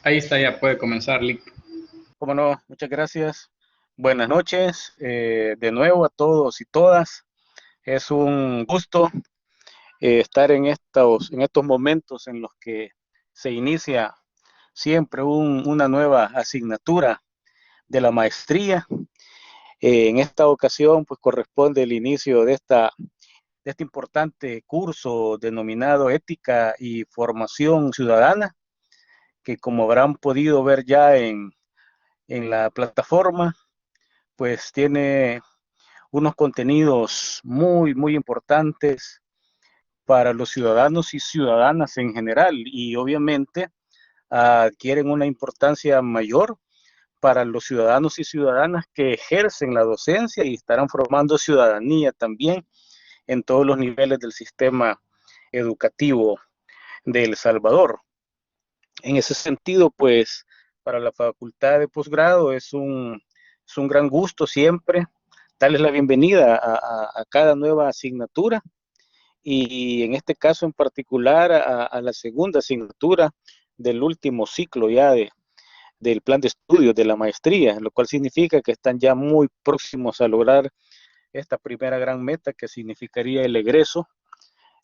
Ahí está, ya puede comenzar, Lick. Cómo no, muchas gracias. Buenas noches, de nuevo a todos y todas. Es un gusto estar en estos momentos en los que se inicia siempre una nueva asignatura de la maestría. En esta ocasión, pues corresponde el inicio de este importante curso denominado Ética y Formación Ciudadana, que como habrán podido ver ya en la plataforma, pues tiene unos contenidos muy, muy importantes para los ciudadanos y ciudadanas en general y obviamente adquieren una importancia mayor para los ciudadanos y ciudadanas que ejercen la docencia y estarán formando ciudadanía también en todos los niveles del sistema educativo de El Salvador. En ese sentido, pues para la facultad de posgrado es un gran gusto siempre darles la bienvenida a cada nueva asignatura y en este caso en particular a la segunda asignatura del último ciclo ya del plan de estudios de la maestría, lo cual significa que están ya muy próximos a lograr esta primera gran meta que significaría el egreso,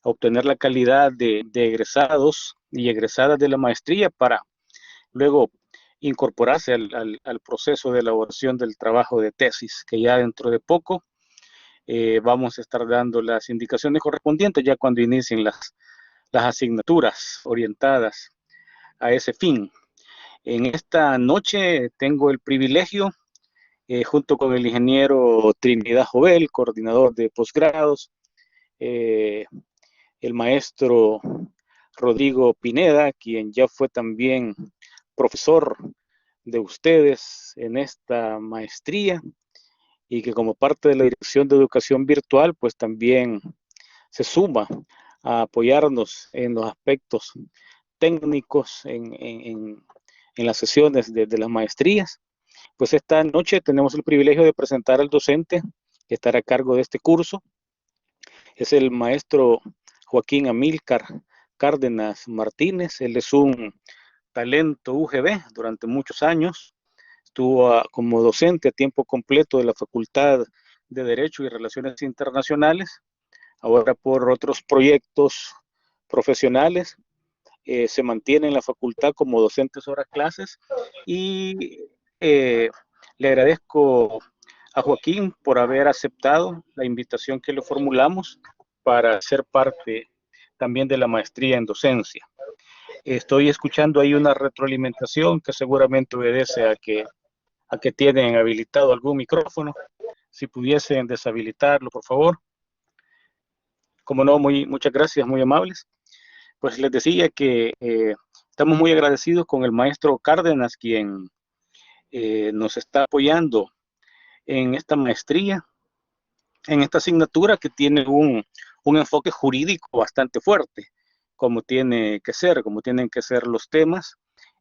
obtener la calidad de egresados y egresadas de la maestría para luego incorporarse al proceso de elaboración del trabajo de tesis, que ya dentro de poco vamos a estar dando las indicaciones correspondientes ya cuando inicien las asignaturas orientadas a ese fin. En esta noche tengo el privilegio, junto con el ingeniero Trinidad Jovel, coordinador de posgrados, eh, el maestro Rodrigo Pineda, quien ya fue también profesor de ustedes en esta maestría y que como parte de la Dirección de Educación Virtual, pues también se suma a apoyarnos en los aspectos técnicos en las sesiones de las maestrías. Pues esta noche tenemos el privilegio de presentar al docente que estará a cargo de este curso. Es el maestro Joaquín Amílcar Cárdenas Martínez. Él es un talento UGB durante muchos años. Estuvo como docente a tiempo completo de la Facultad de Derecho y Relaciones Internacionales. Ahora por otros proyectos profesionales se mantiene en la facultad como docente sobre clases y le agradezco a Joaquín por haber aceptado la invitación que le formulamos para ser parte también de la maestría en docencia. Estoy escuchando ahí una retroalimentación que seguramente obedece a que tienen habilitado algún micrófono. Si pudiesen deshabilitarlo, por favor. Como no, muchas gracias, muy amables. Pues les decía que estamos muy agradecidos con el maestro Cárdenas, quien nos está apoyando en esta maestría, en esta asignatura que tiene un enfoque jurídico bastante fuerte, como tienen que ser los temas,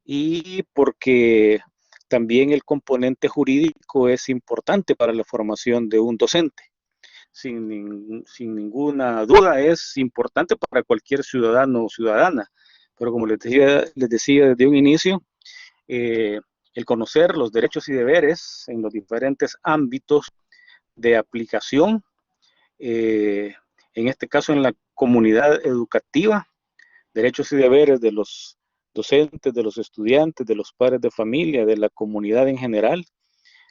y porque también el componente jurídico es importante para la formación de un docente. Sin ninguna duda es importante para cualquier ciudadano o ciudadana, pero como les decía desde un inicio, eh, el conocer los derechos y deberes en los diferentes ámbitos de aplicación, eh, en este caso en la comunidad educativa, derechos y deberes de los docentes, de los estudiantes, de los padres de familia, de la comunidad en general,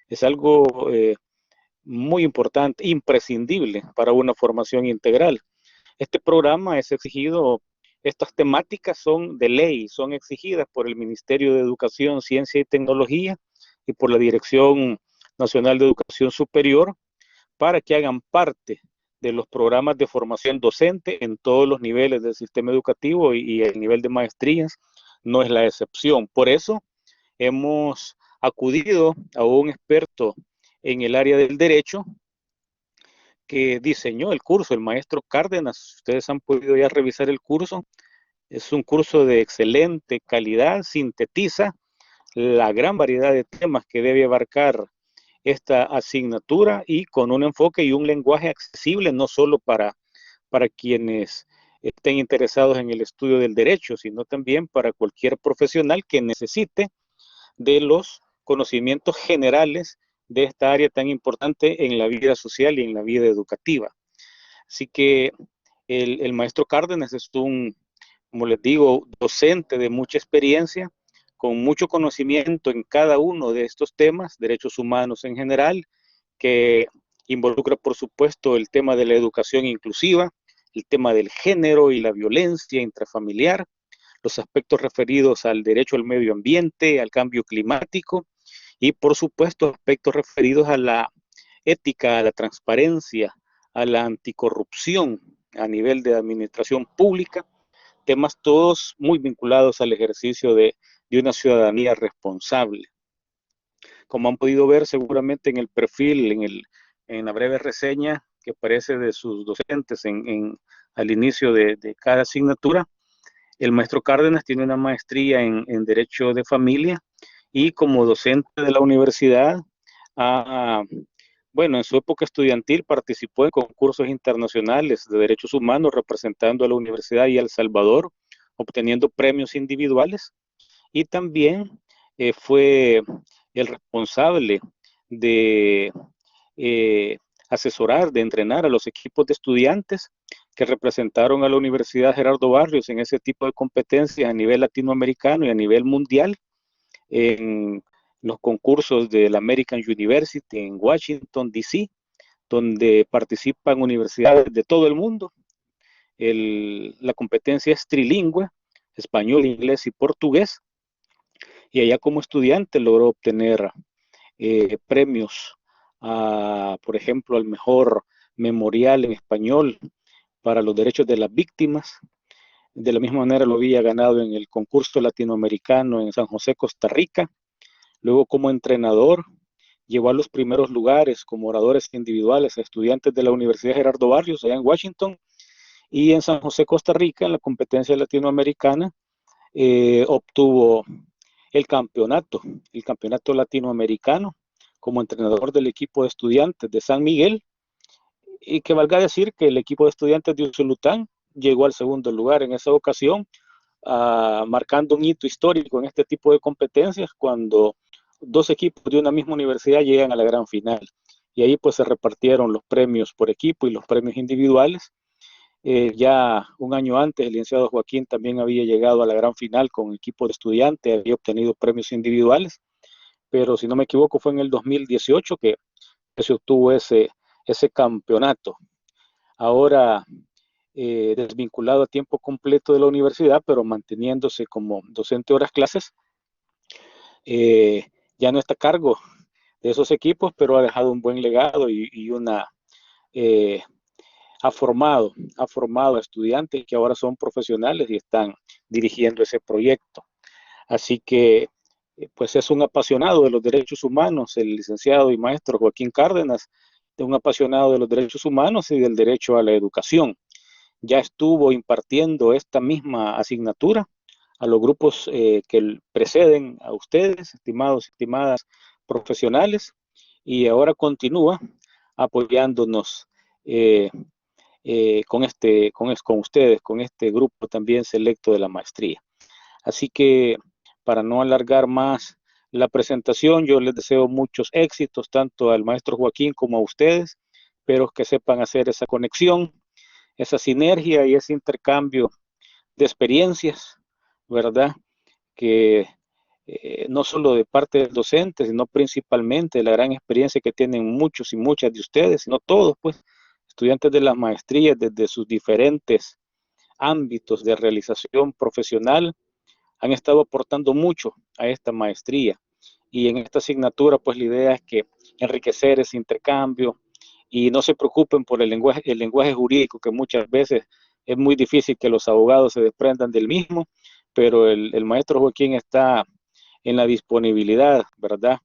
es algo muy importante, imprescindible para una formación integral. Este programa es exigido, estas temáticas son de ley, son exigidas por el Ministerio de Educación, Ciencia y Tecnología y por la Dirección Nacional de Educación Superior para que hagan parte de los programas de formación docente en todos los niveles del sistema educativo y el nivel de maestrías no es la excepción. Por eso hemos acudido a un experto en el área del derecho que diseñó el curso, el maestro Cárdenas. Ustedes han podido ya revisar el curso. Es un curso de excelente calidad, sintetiza la gran variedad de temas que debe abarcar esta asignatura y con un enfoque y un lenguaje accesible no solo para quienes estén interesados en el estudio del derecho, sino también para cualquier profesional que necesite de los conocimientos generales de esta área tan importante en la vida social y en la vida educativa. Así que el maestro Cárdenas es un, como les digo, docente de mucha experiencia, con mucho conocimiento en cada uno de estos temas, derechos humanos en general, que involucra, por supuesto, el tema de la educación inclusiva, el tema del género y la violencia intrafamiliar, los aspectos referidos al derecho al medio ambiente, al cambio climático y, por supuesto, aspectos referidos a la ética, a la transparencia, a la anticorrupción a nivel de administración pública, temas todos muy vinculados al ejercicio de una ciudadanía responsable. Como han podido ver seguramente en el perfil, en la breve reseña que aparece de sus docentes al inicio de cada asignatura, el maestro Cárdenas tiene una maestría en Derecho de Familia y como docente de la universidad, bueno, en su época estudiantil participó en concursos internacionales de derechos humanos representando a la universidad y a El Salvador, obteniendo premios individuales y también fue el responsable de asesorar, de entrenar a los equipos de estudiantes que representaron a la Universidad Gerardo Barrios en ese tipo de competencias a nivel latinoamericano y a nivel mundial, en los concursos de la American University en Washington, D.C., donde participan universidades de todo el mundo. La competencia es trilingüe, español, inglés y portugués, y allá como estudiante logró obtener premios, por ejemplo, al mejor memorial en español para los derechos de las víctimas. De la misma manera lo había ganado en el concurso latinoamericano en San José, Costa Rica. Luego como entrenador llevó a los primeros lugares como oradores individuales a estudiantes de la Universidad Gerardo Barrios allá en Washington, y en San José, Costa Rica, en la competencia latinoamericana, obtuvo el campeonato latinoamericano como entrenador del equipo de estudiantes de San Miguel, y que valga decir que el equipo de estudiantes de Usulután llegó al segundo lugar en esa ocasión, marcando un hito histórico en este tipo de competencias cuando dos equipos de una misma universidad llegan a la gran final. Y ahí pues se repartieron los premios por equipo y los premios individuales. Ya un año antes, el licenciado Joaquín también había llegado a la gran final con equipo de estudiantes, había obtenido premios individuales, pero si no me equivoco fue en el 2018 que se obtuvo ese campeonato. Ahora desvinculado a tiempo completo de la universidad, pero manteniéndose como docente horas clases, ya no está a cargo de esos equipos, pero ha dejado un buen legado y ha formado a estudiantes que ahora son profesionales y están dirigiendo ese proyecto. Así que, pues es un apasionado de los derechos humanos, el licenciado y maestro Joaquín Cárdenas, de un apasionado de los derechos humanos y del derecho a la educación. Ya estuvo impartiendo esta misma asignatura a los grupos que preceden a ustedes, estimados y estimadas profesionales, y ahora continúa apoyándonos con ustedes, con este grupo también selecto de la maestría. Así que para no alargar más la presentación, yo les deseo muchos éxitos tanto al maestro Joaquín como a ustedes, pero que sepan hacer esa conexión, esa sinergia y ese intercambio de experiencias, ¿verdad? Que no solo de parte del docente, sino principalmente de la gran experiencia que tienen muchos y muchas de ustedes, sino todos, pues, estudiantes de las maestrías desde sus diferentes ámbitos de realización profesional, han estado aportando mucho a esta maestría. Y en esta asignatura, pues la idea es que enriquecer ese intercambio y no se preocupen por el lenguaje jurídico, que muchas veces es muy difícil que los abogados se desprendan del mismo, pero el maestro Joaquín está en la disponibilidad, ¿verdad?,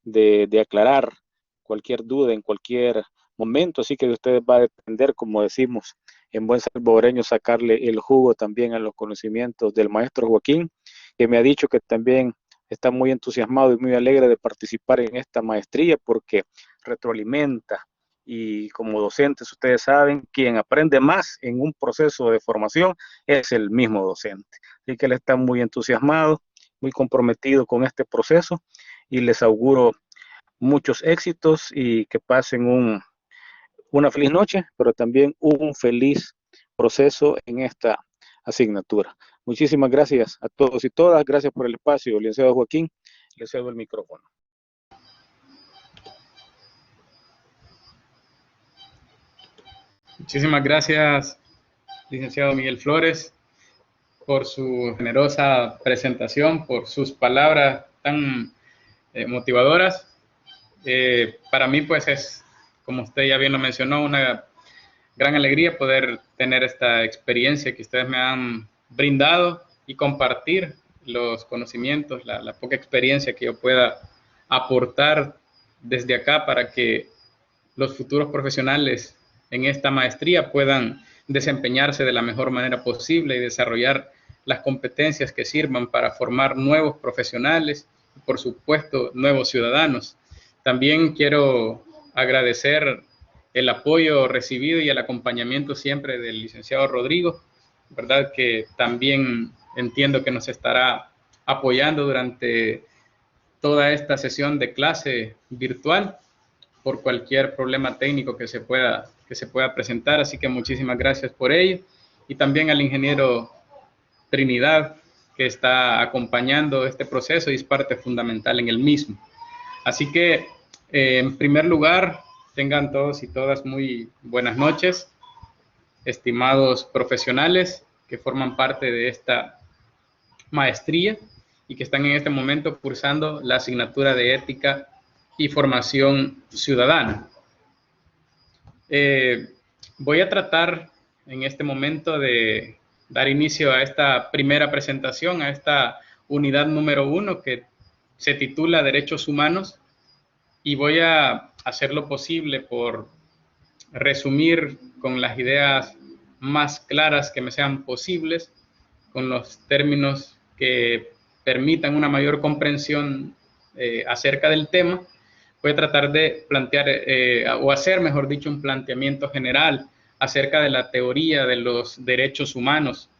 de aclarar cualquier duda en cualquier momento, así que de ustedes va a depender, como decimos en buen salvadoreño, sacarle el jugo también a los conocimientos del maestro Joaquín, que me ha dicho que también está muy entusiasmado y muy alegre de participar en esta maestría porque retroalimenta y como docentes ustedes saben, quien aprende más en un proceso de formación es el mismo docente. Así que él está muy entusiasmado, muy comprometido con este proceso y les auguro muchos éxitos y que pasen una feliz noche, pero también un feliz proceso en esta asignatura. Muchísimas gracias a todos y todas. Gracias por el espacio, licenciado Joaquín. Le cedo el micrófono. Muchísimas gracias, licenciado Miguel Flores, por su generosa presentación, por sus palabras tan motivadoras. Para mí, pues es, como usted ya bien lo mencionó, una gran alegría poder tener esta experiencia que ustedes me han brindado y compartir los conocimientos, la poca experiencia que yo pueda aportar desde acá para que los futuros profesionales en esta maestría puedan desempeñarse de la mejor manera posible y desarrollar las competencias que sirvan para formar nuevos profesionales y, por supuesto, nuevos ciudadanos. También quiero agradecer el apoyo recibido y el acompañamiento siempre del licenciado Rodrigo, ¿verdad? Que también entiendo que nos estará apoyando durante toda esta sesión de clase virtual por cualquier problema técnico que se pueda presentar. Así que muchísimas gracias por ello. Y también al ingeniero Trinidad, que está acompañando este proceso y es parte fundamental en el mismo. Así que, en primer lugar, tengan todos y todas muy buenas noches, estimados profesionales que forman parte de esta maestría y que están en este momento cursando la asignatura de Ética y Formación Ciudadana. Voy a tratar en este momento de dar inicio a esta primera presentación, a esta unidad número 1 que se titula Derechos Humanos, y voy a hacer lo posible por resumir con las ideas más claras que me sean posibles, con los términos que permitan una mayor comprensión acerca del tema. Voy a tratar de plantear o hacer, mejor dicho, un planteamiento general acerca de la teoría de los derechos humanos.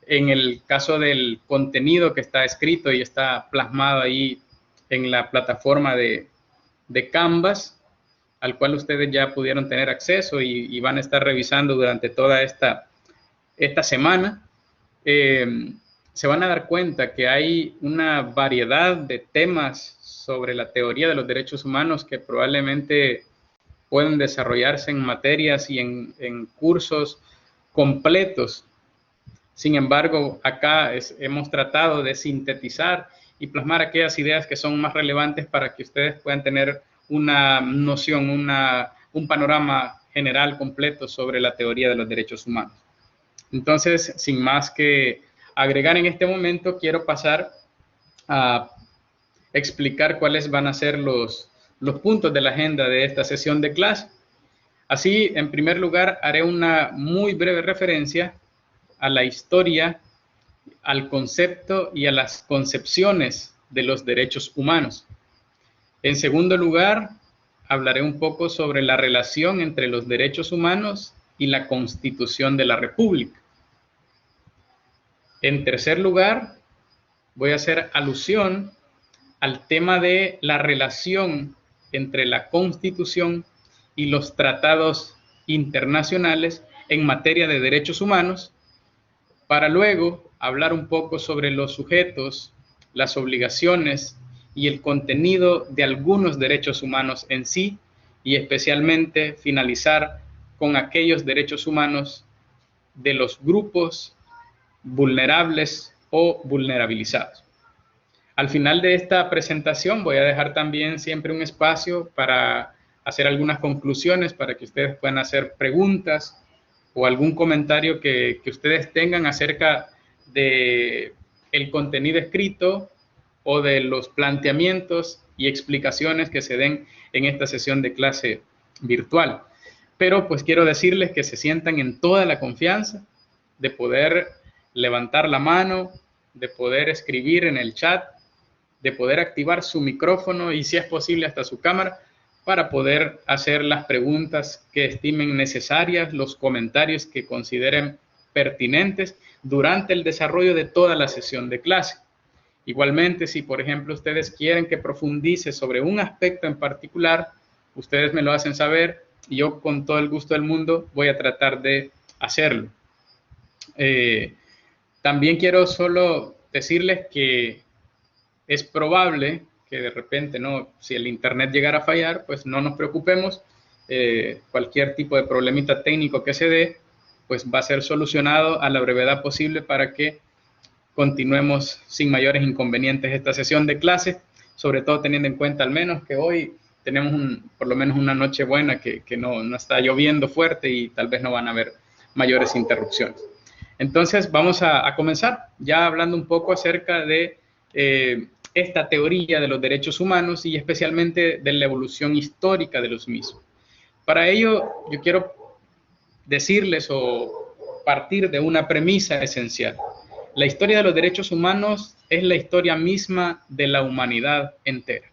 En el caso del contenido que está escrito y está plasmado ahí en la plataforma de Canvas, al cual ustedes ya pudieron tener acceso y van a estar revisando durante toda esta semana, se van a dar cuenta que hay una variedad de temas sobre la teoría de los derechos humanos que probablemente pueden desarrollarse en materias y en cursos completos. Sin embargo, acá hemos tratado de sintetizar y plasmar aquellas ideas que son más relevantes para que ustedes puedan tener una noción, un panorama general completo sobre la teoría de los derechos humanos. Entonces, sin más que agregar en este momento, quiero pasar a explicar cuáles van a ser los puntos de la agenda de esta sesión de clase. Así, en primer lugar, haré una muy breve referencia a la historia, al concepto y a las concepciones de los derechos humanos. En segundo lugar, hablaré un poco sobre la relación entre los derechos humanos y la Constitución de la República. En tercer lugar, voy a hacer alusión al tema de la relación entre la Constitución y los tratados internacionales en materia de derechos humanos, para luego hablar un poco sobre los sujetos, las obligaciones y el contenido de algunos derechos humanos en sí, y especialmente finalizar con aquellos derechos humanos de los grupos vulnerables o vulnerabilizados. Al final de esta presentación voy a dejar también siempre un espacio para hacer algunas conclusiones, para que ustedes puedan hacer preguntas o algún comentario que ustedes tengan acerca de el contenido escrito o de los planteamientos y explicaciones que se den en esta sesión de clase virtual. Pero pues quiero decirles que se sientan en toda la confianza de poder levantar la mano, de poder escribir en el chat, de poder activar su micrófono y, si es posible, hasta su cámara, para poder hacer las preguntas que estimen necesarias, los comentarios que consideren pertinentes durante el desarrollo de toda la sesión de clase. Igualmente, si por ejemplo ustedes quieren que profundice sobre un aspecto en particular, ustedes me lo hacen saber y yo con todo el gusto del mundo voy a tratar de hacerlo. También quiero solo decirles que es probable que de repente, ¿no? Si el internet llegara a fallar, pues no nos preocupemos. Cualquier tipo de problemita técnico que se dé, pues va a ser solucionado a la brevedad posible para que continuemos sin mayores inconvenientes esta sesión de clase, sobre todo teniendo en cuenta al menos que hoy tenemos por lo menos una noche buena, que no está lloviendo fuerte y tal vez no van a haber mayores interrupciones. Entonces vamos a comenzar ya hablando un poco acerca de esta teoría de los derechos humanos y especialmente de la evolución histórica de los mismos. Para ello yo quiero decirles o partir de una premisa esencial. La historia de los derechos humanos es la historia misma de la humanidad entera.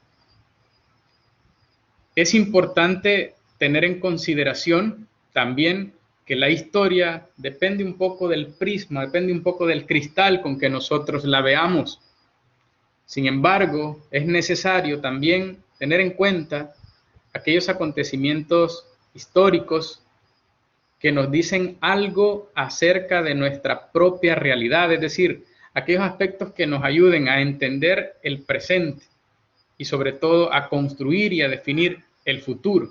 Es importante tener en consideración también que la historia depende un poco del prisma, depende un poco del cristal con que nosotros la veamos. Sin embargo, es necesario también tener en cuenta aquellos acontecimientos históricos que nos dicen algo acerca de nuestra propia realidad, es decir, aquellos aspectos que nos ayuden a entender el presente y sobre todo a construir y a definir el futuro,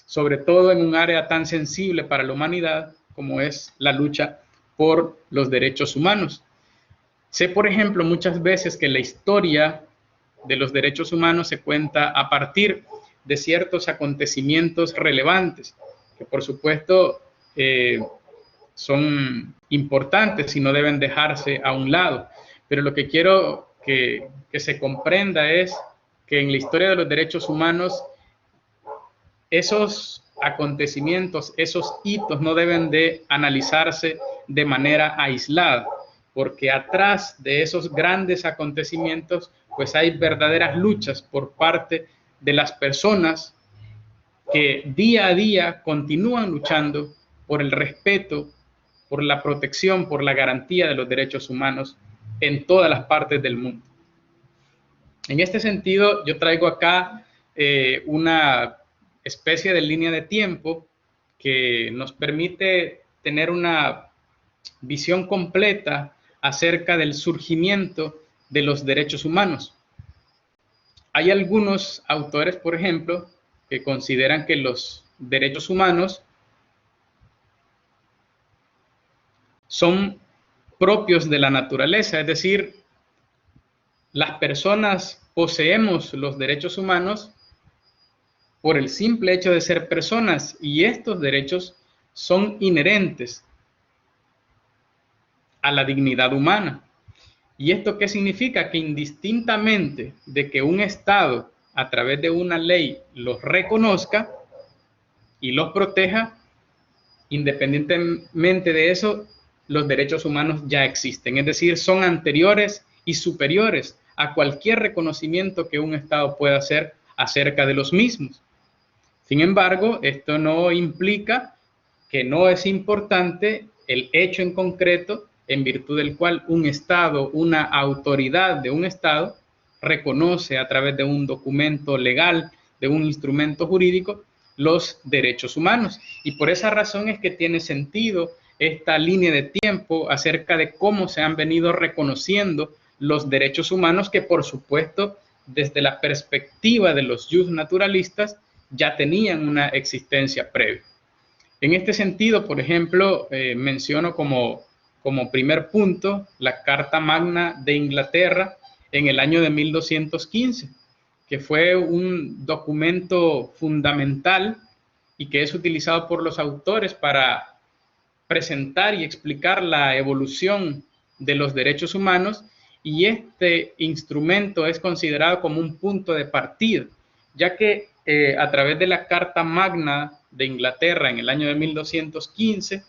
sobre todo en un área tan sensible para la humanidad como es la lucha por los derechos humanos. Sé, por ejemplo, muchas veces que la historia de los derechos humanos se cuenta a partir de ciertos acontecimientos relevantes, que por supuesto son importantes y no deben dejarse a un lado. Pero lo que quiero que se comprenda es que en la historia de los derechos humanos, esos acontecimientos, esos hitos no deben de analizarse de manera aislada, porque atrás de esos grandes acontecimientos, pues hay verdaderas luchas por parte de las personas que día a día continúan luchando por el respeto, por la protección, por la garantía de los derechos humanos en todas las partes del mundo. En este sentido, yo traigo acá una especie de línea de tiempo que nos permite tener una visión completa acerca del surgimiento de los derechos humanos. Hay algunos autores, por ejemplo, que consideran que los derechos humanos son propios de la naturaleza, es decir, las personas poseemos los derechos humanos por el simple hecho de ser personas y estos derechos son inherentes a la dignidad humana. ¿Y esto qué significa? Que indistintamente de que un Estado a través de una ley los reconozca y los proteja, independientemente de eso, los derechos humanos ya existen, es decir, son anteriores y superiores a cualquier reconocimiento que un Estado pueda hacer acerca de los mismos. Sin embargo, esto no implica que no es importante el hecho en concreto en virtud del cual un Estado, una autoridad de un Estado, reconoce a través de un documento legal, de un instrumento jurídico, los derechos humanos. Y por esa razón es que tiene sentido esta línea de tiempo acerca de cómo se han venido reconociendo los derechos humanos que, por supuesto, desde la perspectiva de los justnaturalistas, ya tenían una existencia previa. En este sentido, por ejemplo, menciono como primer punto la Carta Magna de Inglaterra en el año de 1215, que fue un documento fundamental y que es utilizado por los autores para presentar y explicar la evolución de los derechos humanos, y este instrumento es considerado como un punto de partida, ya que a través de la Carta Magna de Inglaterra en el año de 1215,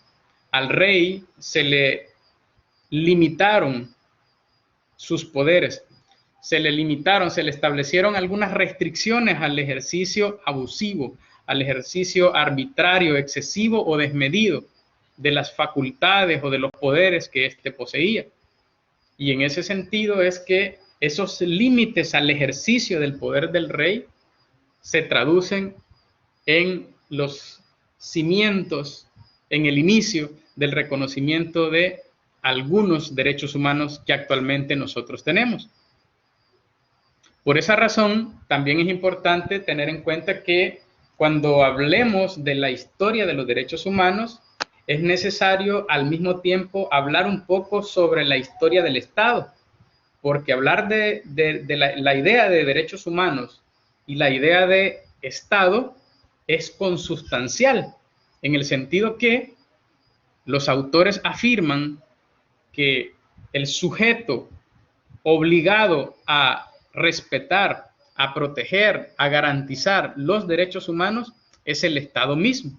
al rey se le limitaron sus poderes. se le limitaron, se le establecieron algunas restricciones al ejercicio abusivo, al ejercicio arbitrario, excesivo o desmedido de las facultades o de los poderes que éste poseía. Y en ese sentido es que esos límites al ejercicio del poder del rey se traducen en los cimientos, en el inicio del reconocimiento de algunos derechos humanos que actualmente nosotros tenemos. Por esa razón, también es importante tener en cuenta que cuando hablemos de la historia de los derechos humanos, es necesario al mismo tiempo hablar un poco sobre la historia del Estado, porque hablar de la idea de derechos humanos y la idea de Estado es consustancial, en el sentido que los autores afirman que el sujeto obligado a respetar, a proteger, a garantizar los derechos humanos es el Estado mismo.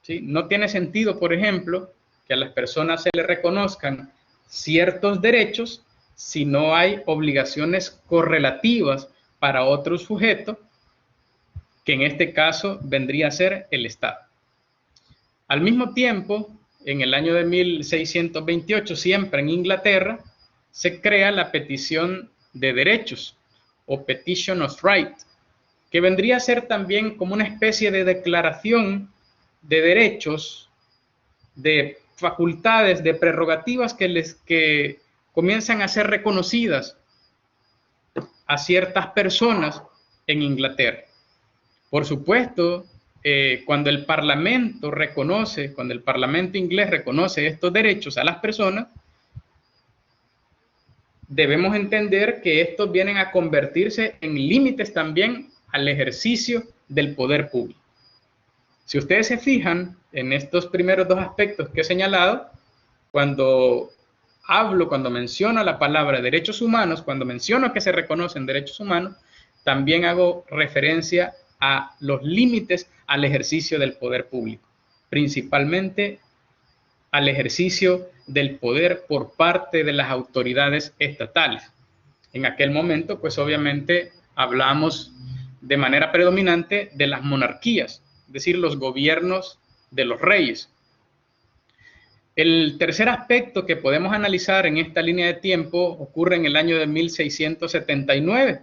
¿Sí? No tiene sentido, por ejemplo, que a las personas se les reconozcan ciertos derechos si no hay obligaciones correlativas para otro sujeto, que en este caso vendría a ser el Estado. Al mismo tiempo, en el año de 1628, siempre en Inglaterra, se crea la petición de derechos o Petition of Right, que vendría a ser también como una especie de declaración de derechos, de facultades, de prerrogativas que comienzan a ser reconocidas a ciertas personas en Inglaterra. Por supuesto, cuando el Parlamento inglés reconoce estos derechos a las personas, debemos entender que estos vienen a convertirse en límites también al ejercicio del poder público. Si ustedes se fijan en estos primeros dos aspectos que he señalado, cuando menciono la palabra derechos humanos, cuando menciono que se reconocen derechos humanos, también hago referencia a los límites al ejercicio del poder público, principalmente al ejercicio del poder por parte de las autoridades estatales. En aquel momento, pues obviamente hablamos de manera predominante de las monarquías, es decir, los gobiernos de los reyes. El tercer aspecto que podemos analizar en esta línea de tiempo ocurre en el año de 1679.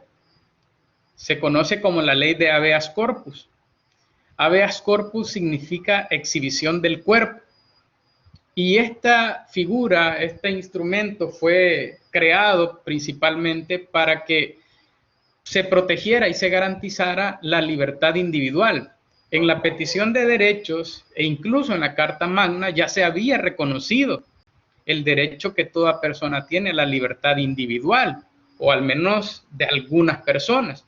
Se conoce como la ley de habeas corpus. Habeas corpus significa exhibición del cuerpo. Y esta figura, este instrumento fue creado principalmente para que se protegiera y se garantizara la libertad individual. En la petición de derechos e incluso en la Carta Magna ya se había reconocido el derecho que toda persona tiene a la libertad individual, o al menos de algunas personas.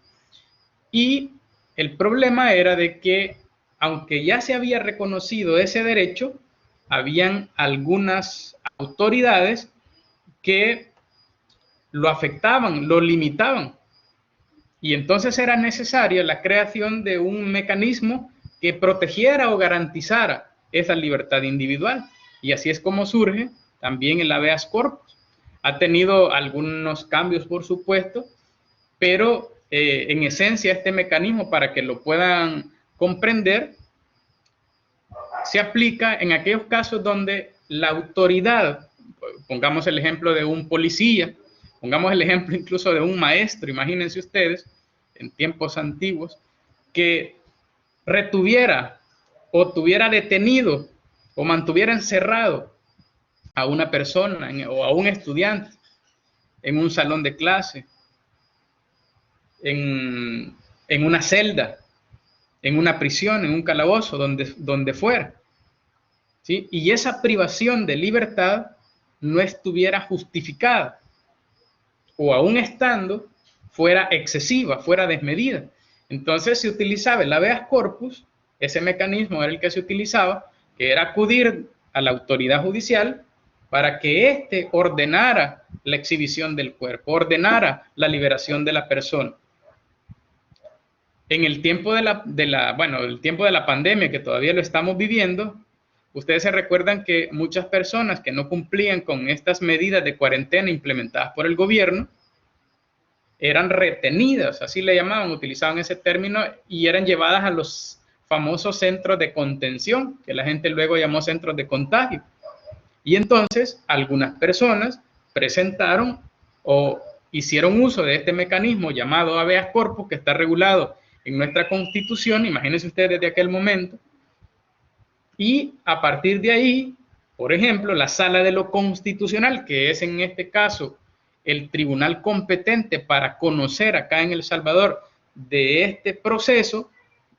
Y el problema era de que, aunque ya se había reconocido ese derecho, habían algunas autoridades que lo afectaban, lo limitaban. Y entonces era necesaria la creación de un mecanismo que protegiera o garantizara esa libertad individual. Y así es como surge también el habeas corpus. Ha tenido algunos cambios, por supuesto, pero en esencia este mecanismo, para que lo puedan comprender, se aplica en aquellos casos donde la autoridad, pongamos el ejemplo de un policía, pongamos el ejemplo incluso de un maestro, imagínense ustedes, en tiempos antiguos, que retuviera o tuviera detenido o mantuviera encerrado a una persona o a un estudiante en un salón de clase, en una celda, en una prisión, en un calabozo, donde fuera. ¿Sí? Y esa privación de libertad no estuviera justificada, o aún estando, fuera excesiva, fuera desmedida. Entonces se utilizaba el habeas corpus, ese mecanismo era el que se utilizaba, que era acudir a la autoridad judicial para que éste ordenara la exhibición del cuerpo, ordenara la liberación de la persona. En el tiempo el tiempo de la pandemia, que todavía lo estamos viviendo, ustedes se recuerdan que muchas personas que no cumplían con estas medidas de cuarentena implementadas por el gobierno, eran retenidas, así le llamaban, utilizaban ese término, y eran llevadas a los famosos centros de contención, que la gente luego llamó centros de contagio. Y entonces algunas personas presentaron o hicieron uso de este mecanismo llamado habeas corpus, que está regulado en nuestra Constitución, imagínense ustedes desde aquel momento, y a partir de ahí, por ejemplo, la Sala de lo Constitucional, que es en este caso el tribunal competente para conocer acá en El Salvador de este proceso,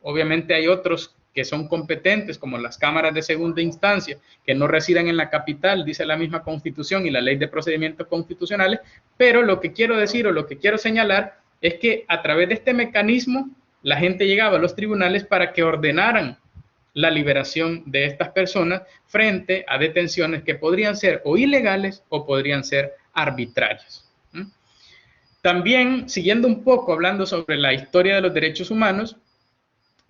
obviamente hay otros que son competentes, como las cámaras de segunda instancia, que no residen en la capital, dice la misma Constitución y la Ley de Procedimientos Constitucionales, pero lo que quiero decir o lo que quiero señalar es que a través de este mecanismo la gente llegaba a los tribunales para que ordenaran la liberación de estas personas frente a detenciones que podrían ser o ilegales o podrían ser arbitrarias. También, siguiendo un poco hablando sobre la historia de los derechos humanos,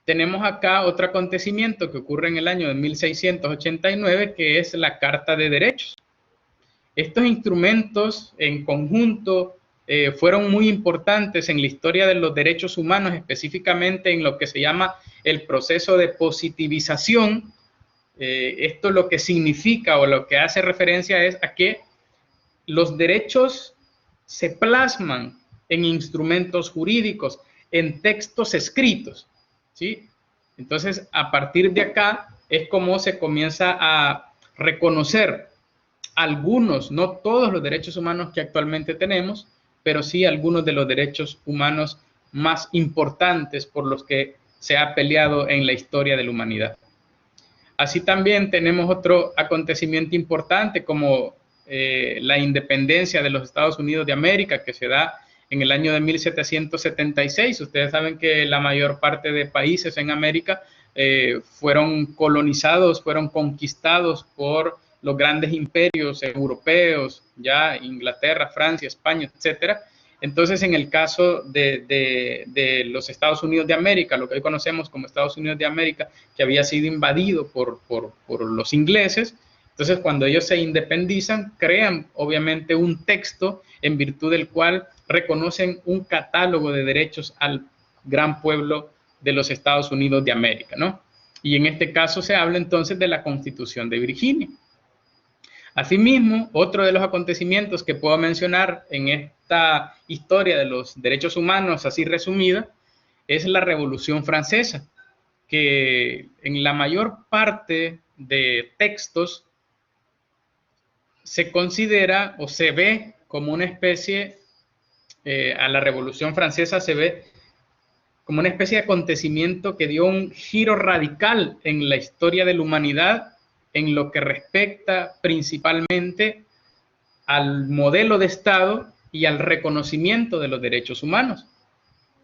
tenemos acá otro acontecimiento que ocurre en el año de 1689, que es la Carta de Derechos. Estos instrumentos en conjunto fueron muy importantes en la historia de los derechos humanos, específicamente en lo que se llama el proceso de positivización. Esto lo que significa o lo que hace referencia es a que los derechos se plasman en instrumentos jurídicos, en textos escritos, ¿sí? Entonces, a partir de acá es como se comienza a reconocer algunos, no todos los derechos humanos que actualmente tenemos, pero sí algunos de los derechos humanos más importantes por los que se ha peleado en la historia de la humanidad. Así también tenemos otro acontecimiento importante como la independencia de los Estados Unidos de América, que se da en el año de 1776. Ustedes saben que la mayor parte de países en América fueron colonizados, fueron conquistados por los grandes imperios europeos, ya Inglaterra, Francia, España, etcétera. Entonces, en el caso de los Estados Unidos de América, lo que hoy conocemos como Estados Unidos de América, que había sido invadido por los ingleses, entonces cuando ellos se independizan, crean obviamente un texto en virtud del cual reconocen un catálogo de derechos al gran pueblo de los Estados Unidos de América, ¿no? Y en este caso se habla entonces de la Constitución de Virginia. Asimismo, otro de los acontecimientos que puedo mencionar en esta historia de los derechos humanos, así resumida, es la Revolución Francesa, que en la mayor parte de textos se considera o se ve como una especie, a la Revolución Francesa se ve como una especie de acontecimiento que dio un giro radical en la historia de la humanidad en lo que respecta principalmente al modelo de Estado y al reconocimiento de los derechos humanos.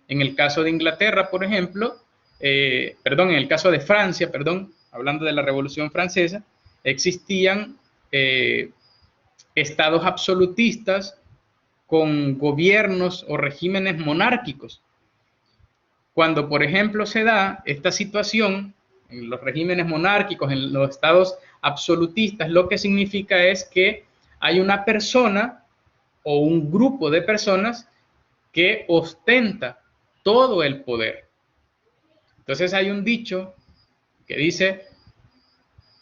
En el caso de Inglaterra, por ejemplo, en el caso de Francia, hablando de la Revolución Francesa, existían estados absolutistas con gobiernos o regímenes monárquicos. Cuando, por ejemplo, se da esta situación en los regímenes monárquicos, en los estados absolutistas, lo que significa es que hay una persona o un grupo de personas que ostenta todo el poder. Entonces hay un dicho que dice,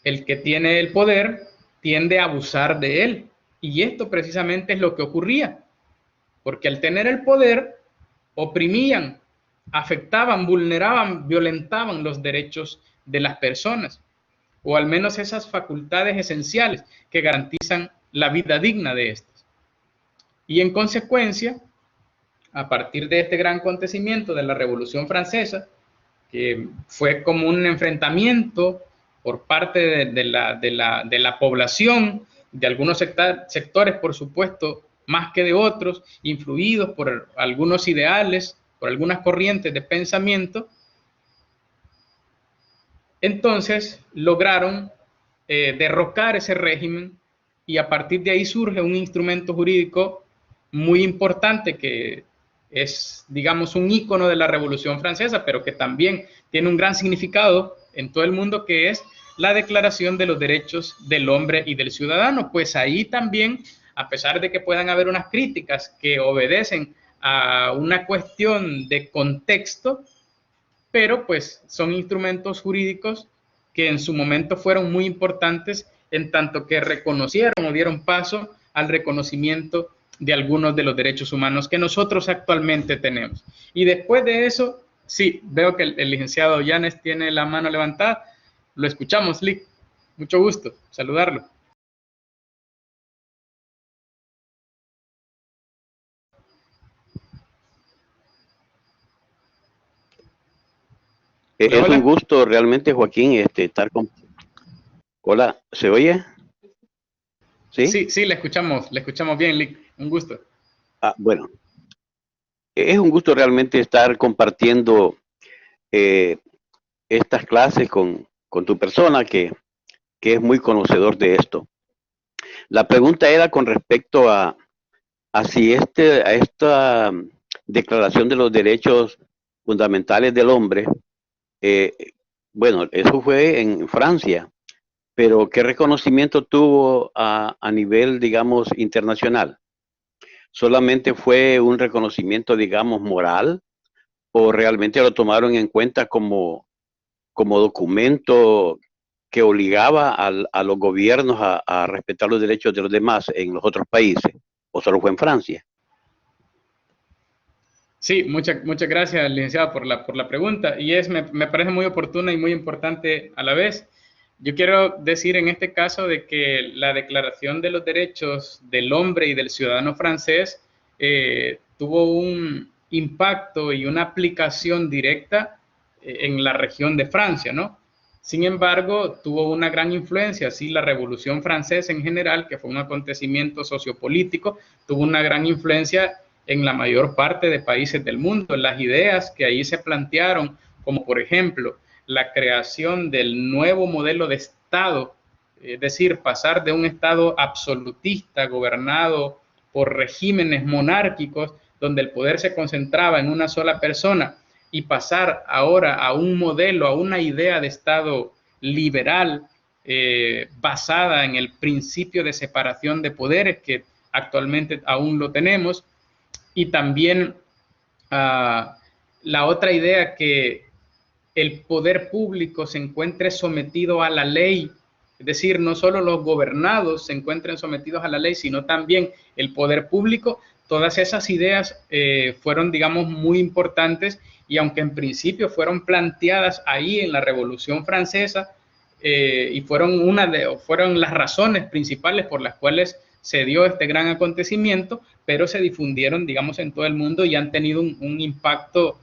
el que tiene el poder tiende a abusar de él. Y esto precisamente es lo que ocurría, porque al tener el poder, oprimían, afectaban, vulneraban, violentaban los derechos de las personas, o al menos esas facultades esenciales que garantizan la vida digna de estas. Y en consecuencia, a partir de este gran acontecimiento de la Revolución Francesa, que fue como un enfrentamiento por parte de la población, de algunos sectores, por supuesto, más que de otros, influidos por algunos ideales, por algunas corrientes de pensamiento, entonces lograron derrocar ese régimen y a partir de ahí surge un instrumento jurídico muy importante que es, digamos, un ícono de la Revolución Francesa, pero que también tiene un gran significado en todo el mundo, que es la Declaración de los Derechos del Hombre y del Ciudadano. Pues ahí también, a pesar de que puedan haber unas críticas que obedecen a una cuestión de contexto, pero pues son instrumentos jurídicos que en su momento fueron muy importantes en tanto que reconocieron o dieron paso al reconocimiento de algunos de los derechos humanos que nosotros actualmente tenemos. Y después de eso, sí, veo que el licenciado Yanes tiene la mano levantada. Lo escuchamos, Lick. Mucho gusto saludarlo. Hola, Es un hola. gusto realmente, Joaquín, estar con... Hola, ¿se oye? ¿Sí? Sí, le escuchamos bien, Lick. Un gusto. Bueno, es un gusto realmente estar compartiendo eh, estas clases con tu persona que es muy conocedor de esto. La pregunta era con respecto a si a esta Declaración de los Derechos Fundamentales del Hombre, eh, bueno, eso fue en Francia, pero ¿qué reconocimiento tuvo a nivel, digamos, internacional? ¿Solamente fue un reconocimiento, digamos, moral o realmente lo tomaron en cuenta como documento que obligaba a los gobiernos a respetar los derechos de los demás en los otros países? ¿O solo fue en Francia? Sí, muchas gracias, licenciado, por la pregunta. Y me parece muy oportuna y muy importante a la vez. Yo quiero decir en este caso de que la Declaración de los Derechos del Hombre y del Ciudadano francés tuvo un impacto y una aplicación directa en la región de Francia, ¿no? Sin embargo, tuvo una gran influencia, sí, la Revolución Francesa en general, que fue un acontecimiento sociopolítico, tuvo una gran influencia en la mayor parte de países del mundo. Las ideas que ahí se plantearon, como por ejemplo la creación del nuevo modelo de Estado, es decir, pasar de un Estado absolutista gobernado por regímenes monárquicos, donde el poder se concentraba en una sola persona, y pasar ahora a un modelo, a una idea de Estado liberal, basada en el principio de separación de poderes, que actualmente aún lo tenemos, y también la otra idea, que el poder público se encuentre sometido a la ley, es decir, no solo los gobernados se encuentren sometidos a la ley, sino también el poder público. Todas esas ideas fueron, digamos, muy importantes, y aunque en principio fueron planteadas ahí en la Revolución Francesa, y fueron las razones principales por las cuales se dio este gran acontecimiento, pero se difundieron, digamos, en todo el mundo y han tenido un impacto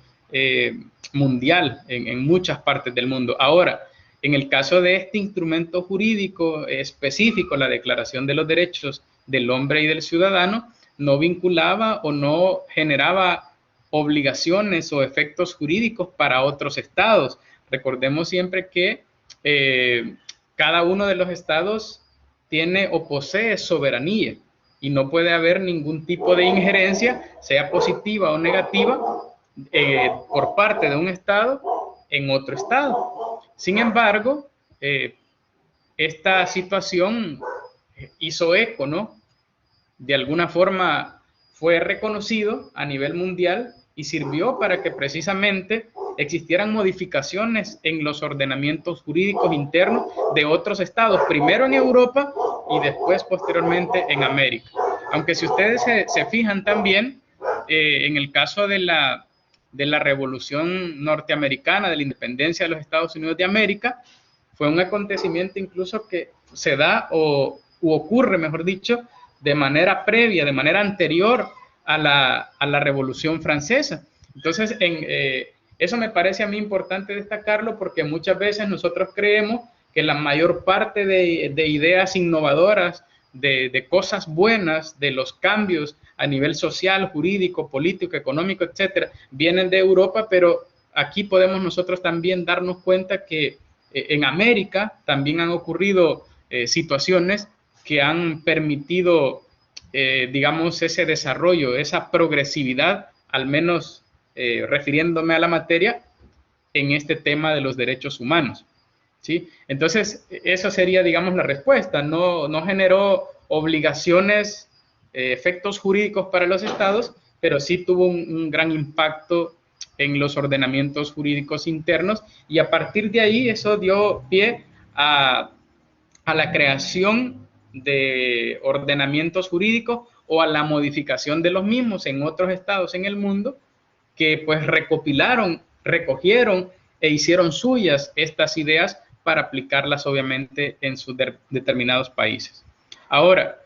mundial en muchas partes del mundo. Ahora, en el caso de este instrumento jurídico específico, la Declaración de los Derechos del Hombre y del Ciudadano, no vinculaba o no generaba obligaciones o efectos jurídicos para otros estados. Recordemos siempre que cada uno de los estados tiene o posee soberanía, y no puede haber ningún tipo de injerencia, sea positiva o negativa, por parte de un estado en otro estado. Sin embargo, esta situación hizo eco, ¿no? De alguna forma fue reconocido a nivel mundial y sirvió para que precisamente existieran modificaciones en los ordenamientos jurídicos internos de otros estados, primero en Europa y después posteriormente en América. Aunque si ustedes se fijan también, en el caso de la Revolución Norteamericana, de la independencia de los Estados Unidos de América, fue un acontecimiento incluso que se da u ocurre, mejor dicho, de manera previa, de manera anterior a la Revolución Francesa. Entonces, eso me parece a mí importante destacarlo, porque muchas veces nosotros creemos que la mayor parte de ideas innovadoras, de cosas buenas, de los cambios a nivel social, jurídico, político, económico, etcétera, vienen de Europa, pero aquí podemos nosotros también darnos cuenta que en América también han ocurrido situaciones que han permitido, digamos, ese desarrollo, esa progresividad, al menos refiriéndome a la materia, en este tema de los derechos humanos, ¿sí? Entonces, esa sería, digamos, la respuesta. No generó obligaciones, efectos jurídicos para los estados, pero sí tuvo un gran impacto en los ordenamientos jurídicos internos, y a partir de ahí eso dio pie a la creación de ordenamientos jurídicos o a la modificación de los mismos en otros estados en el mundo, que pues recogieron e hicieron suyas estas ideas para aplicarlas obviamente en sus determinados países. Ahora,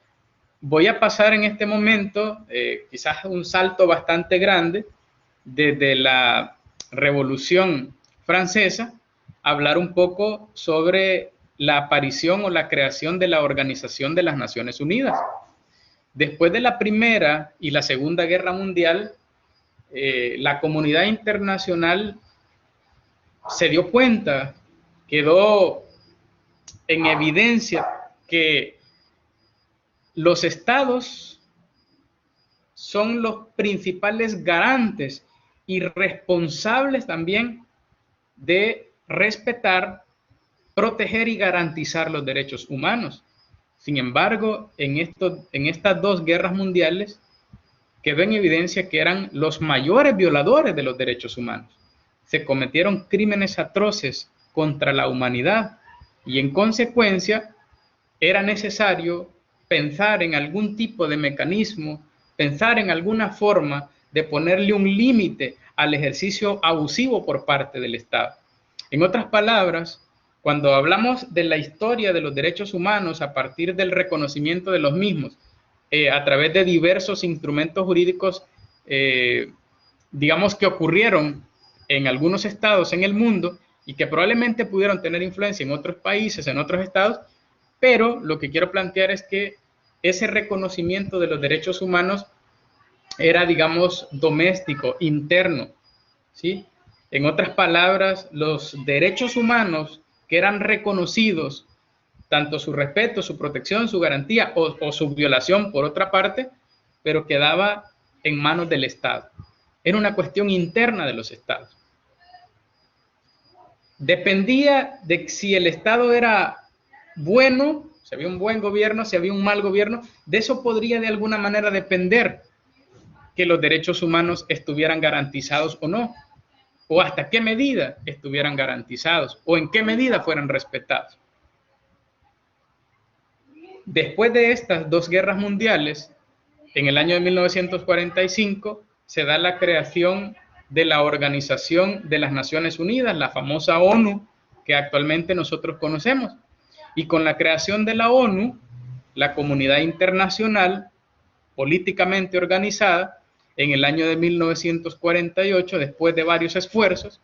voy a pasar en este momento quizás un salto bastante grande desde la Revolución Francesa, a hablar un poco sobre la aparición o la creación de la Organización de las Naciones Unidas. Después de la Primera y la Segunda Guerra Mundial, la comunidad internacional se dio cuenta, quedó en evidencia que los estados son los principales garantes y responsables también de respetar, proteger y garantizar los derechos humanos. Sin embargo, en estas dos guerras mundiales quedó en evidencia que eran los mayores violadores de los derechos humanos. Se cometieron crímenes atroces contra la humanidad y en consecuencia era necesario pensar en algún tipo de mecanismo, pensar en alguna forma de ponerle un límite al ejercicio abusivo por parte del Estado. En otras palabras, cuando hablamos de la historia de los derechos humanos a partir del reconocimiento de los mismos, a través de diversos instrumentos jurídicos, digamos que ocurrieron en algunos estados en el mundo y que probablemente pudieron tener influencia en otros países, en otros estados, pero lo que quiero plantear es que ese reconocimiento de los derechos humanos era, digamos, doméstico, interno, ¿sí? En otras palabras, los derechos humanos que eran reconocidos, tanto su respeto, su protección, su garantía o su violación por otra parte, pero quedaba en manos del Estado. Era una cuestión interna de los estados. Dependía de si el Estado era bueno, si había un buen gobierno, si había un mal gobierno, de eso podría de alguna manera depender que los derechos humanos estuvieran garantizados o no, o hasta qué medida estuvieran garantizados, o en qué medida fueran respetados. Después de estas dos guerras mundiales, en el año de 1945, se da la creación de la Organización de las Naciones Unidas, la famosa ONU, que actualmente nosotros conocemos. Y con la creación de la ONU, la comunidad internacional, políticamente organizada, en el año de 1948, después de varios esfuerzos,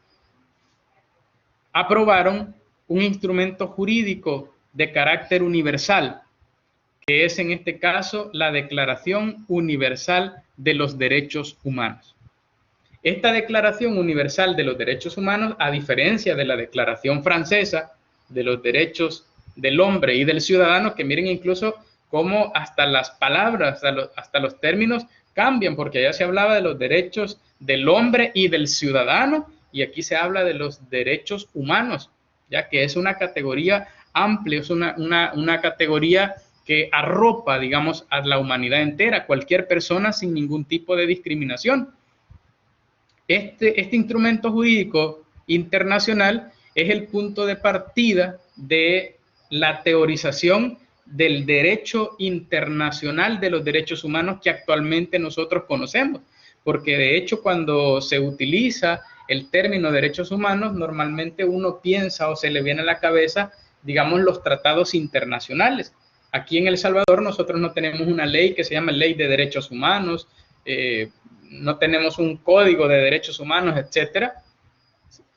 aprobaron un instrumento jurídico de carácter universal, que es en este caso la Declaración Universal de los Derechos Humanos. Esta Declaración Universal de los Derechos Humanos, a diferencia de la Declaración Francesa de los Derechos del Hombre y del Ciudadano, que miren incluso cómo hasta las palabras, hasta los términos cambian, porque allá se hablaba de los derechos del hombre y del ciudadano, y aquí se habla de los derechos humanos, ya que es una categoría amplia, es una categoría que arropa, digamos, a la humanidad entera, cualquier persona sin ningún tipo de discriminación. Este instrumento jurídico internacional es el punto de partida de la teorización del derecho internacional de los derechos humanos que actualmente nosotros conocemos, porque de hecho cuando se utiliza el término derechos humanos, normalmente uno piensa o se le viene a la cabeza, digamos, los tratados internacionales. Aquí en El Salvador nosotros no tenemos una ley que se llama Ley de Derechos Humanos, no tenemos un código de derechos humanos, etcétera.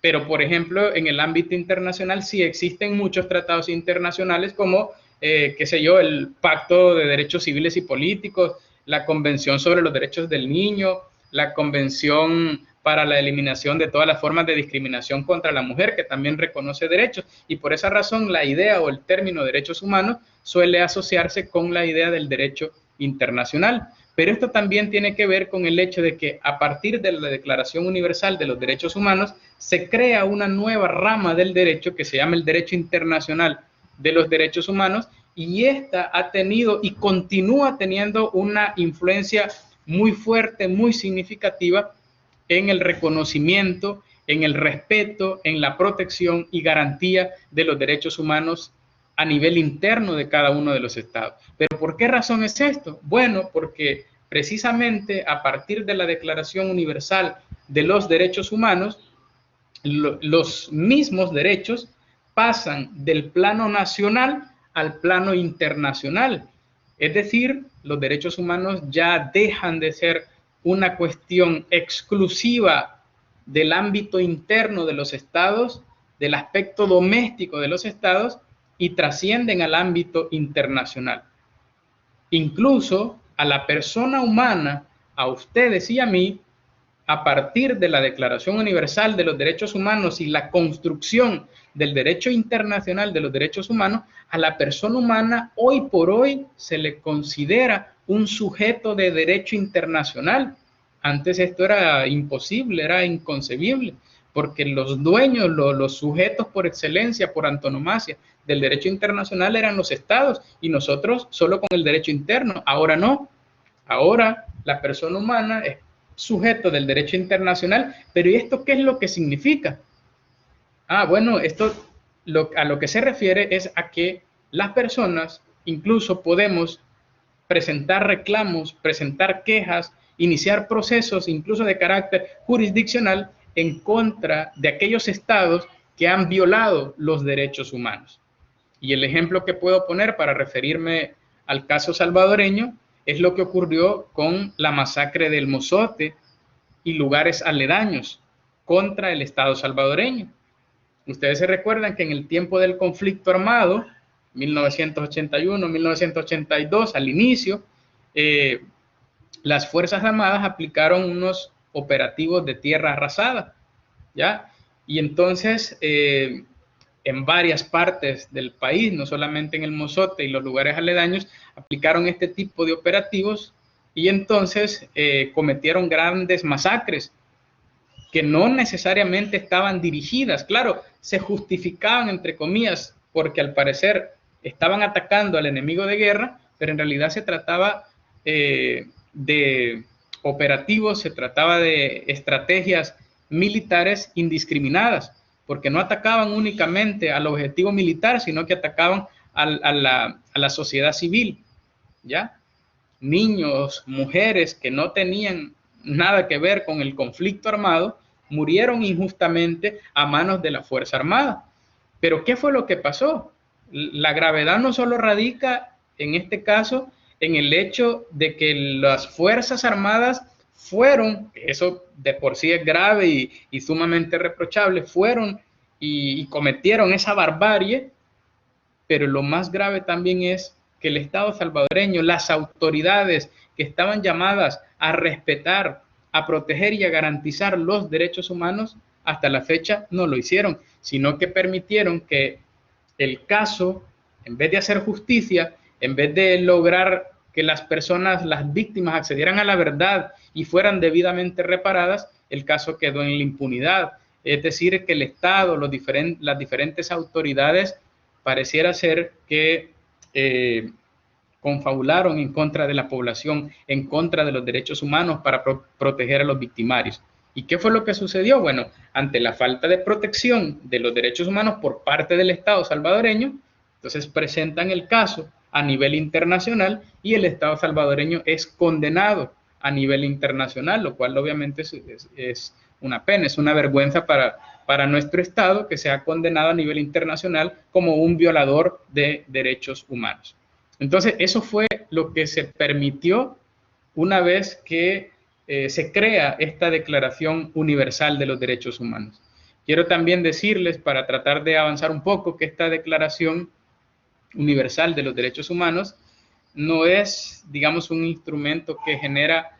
Pero, por ejemplo, en el ámbito internacional sí existen muchos tratados internacionales como, qué sé yo, el Pacto de Derechos Civiles y Políticos, la Convención sobre los Derechos del Niño, la Convención para la eliminación de todas las formas de discriminación contra la mujer, que también reconoce derechos. Y por esa razón la idea o el término derechos humanos suele asociarse con la idea del derecho internacional. Pero esto también tiene que ver con el hecho de que a partir de la Declaración Universal de los Derechos Humanos se crea una nueva rama del derecho que se llama el Derecho Internacional de los Derechos Humanos, y esta ha tenido y continúa teniendo una influencia muy fuerte, muy significativa en el reconocimiento, en el respeto, en la protección y garantía de los derechos humanos a nivel interno de cada uno de los estados. ¿Pero por qué razón es esto? Bueno, porque precisamente a partir de la Declaración Universal de los Derechos Humanos, los mismos derechos pasan del plano nacional al plano internacional. Es decir, los derechos humanos ya dejan de ser una cuestión exclusiva del ámbito interno de los estados, del aspecto doméstico de los estados, y trascienden al ámbito internacional. Incluso a la persona humana, a ustedes y a mí, a partir de la Declaración Universal de los Derechos Humanos y la construcción del derecho internacional de los derechos humanos, a la persona humana hoy por hoy se le considera un sujeto de derecho internacional. Antes esto era imposible, era inconcebible, porque los dueños, los sujetos por excelencia, por antonomasia del derecho internacional eran los estados y nosotros solo con el derecho interno. Ahora no, ahora la persona humana es sujeto del derecho internacional, pero ¿y esto qué es lo que significa? Bueno, esto a lo que se refiere es a que las personas incluso podemos presentar reclamos, presentar quejas, iniciar procesos incluso de carácter jurisdiccional en contra de aquellos estados que han violado los derechos humanos. Y el ejemplo que puedo poner para referirme al caso salvadoreño es lo que ocurrió con la masacre del Mozote y lugares aledaños contra el Estado salvadoreño. Ustedes se recuerdan que en el tiempo del conflicto armado, 1981, 1982, al inicio, las Fuerzas Armadas aplicaron unos operativos de tierra arrasada, ¿ya? Y entonces, en varias partes del país, no solamente en el Mozote y los lugares aledaños, aplicaron este tipo de operativos y entonces cometieron grandes masacres que no necesariamente estaban dirigidas. Claro, se justificaban, entre comillas, porque al parecer estaban atacando al enemigo de guerra, pero en realidad se trataba de operativos, se trataba de estrategias militares indiscriminadas, porque no atacaban únicamente al objetivo militar, sino que atacaban a la sociedad civil, ¿ya? Niños, mujeres que no tenían nada que ver con el conflicto armado, murieron injustamente a manos de la Fuerza Armada. Pero ¿qué fue lo que pasó? La gravedad no solo radica, en este caso, en el hecho de que las Fuerzas Armadas fueron, eso de por sí es grave y sumamente reprochable, fueron y cometieron esa barbarie, pero lo más grave también es que el Estado salvadoreño, las autoridades que estaban llamadas a respetar, a proteger y a garantizar los derechos humanos, hasta la fecha no lo hicieron, sino que permitieron que el caso, en vez de hacer justicia, en vez de lograr que las personas, las víctimas accedieran a la verdad y fueran debidamente reparadas, el caso quedó en la impunidad. Es decir, que el Estado, las diferentes autoridades pareciera ser que confabularon en contra de la población, en contra de los derechos humanos para proteger a los victimarios. ¿Y qué fue lo que sucedió? Bueno, ante la falta de protección de los derechos humanos por parte del Estado salvadoreño, entonces presentan el caso a nivel internacional y el Estado salvadoreño es condenado a nivel internacional, lo cual obviamente es una pena, es una vergüenza para nuestro Estado que sea condenado a nivel internacional como un violador de derechos humanos. Entonces, eso fue lo que se permitió una vez que se crea esta Declaración Universal de los Derechos Humanos. Quiero también decirles, para tratar de avanzar un poco, que esta Declaración Universal de los Derechos Humanos no es, digamos, un instrumento que genera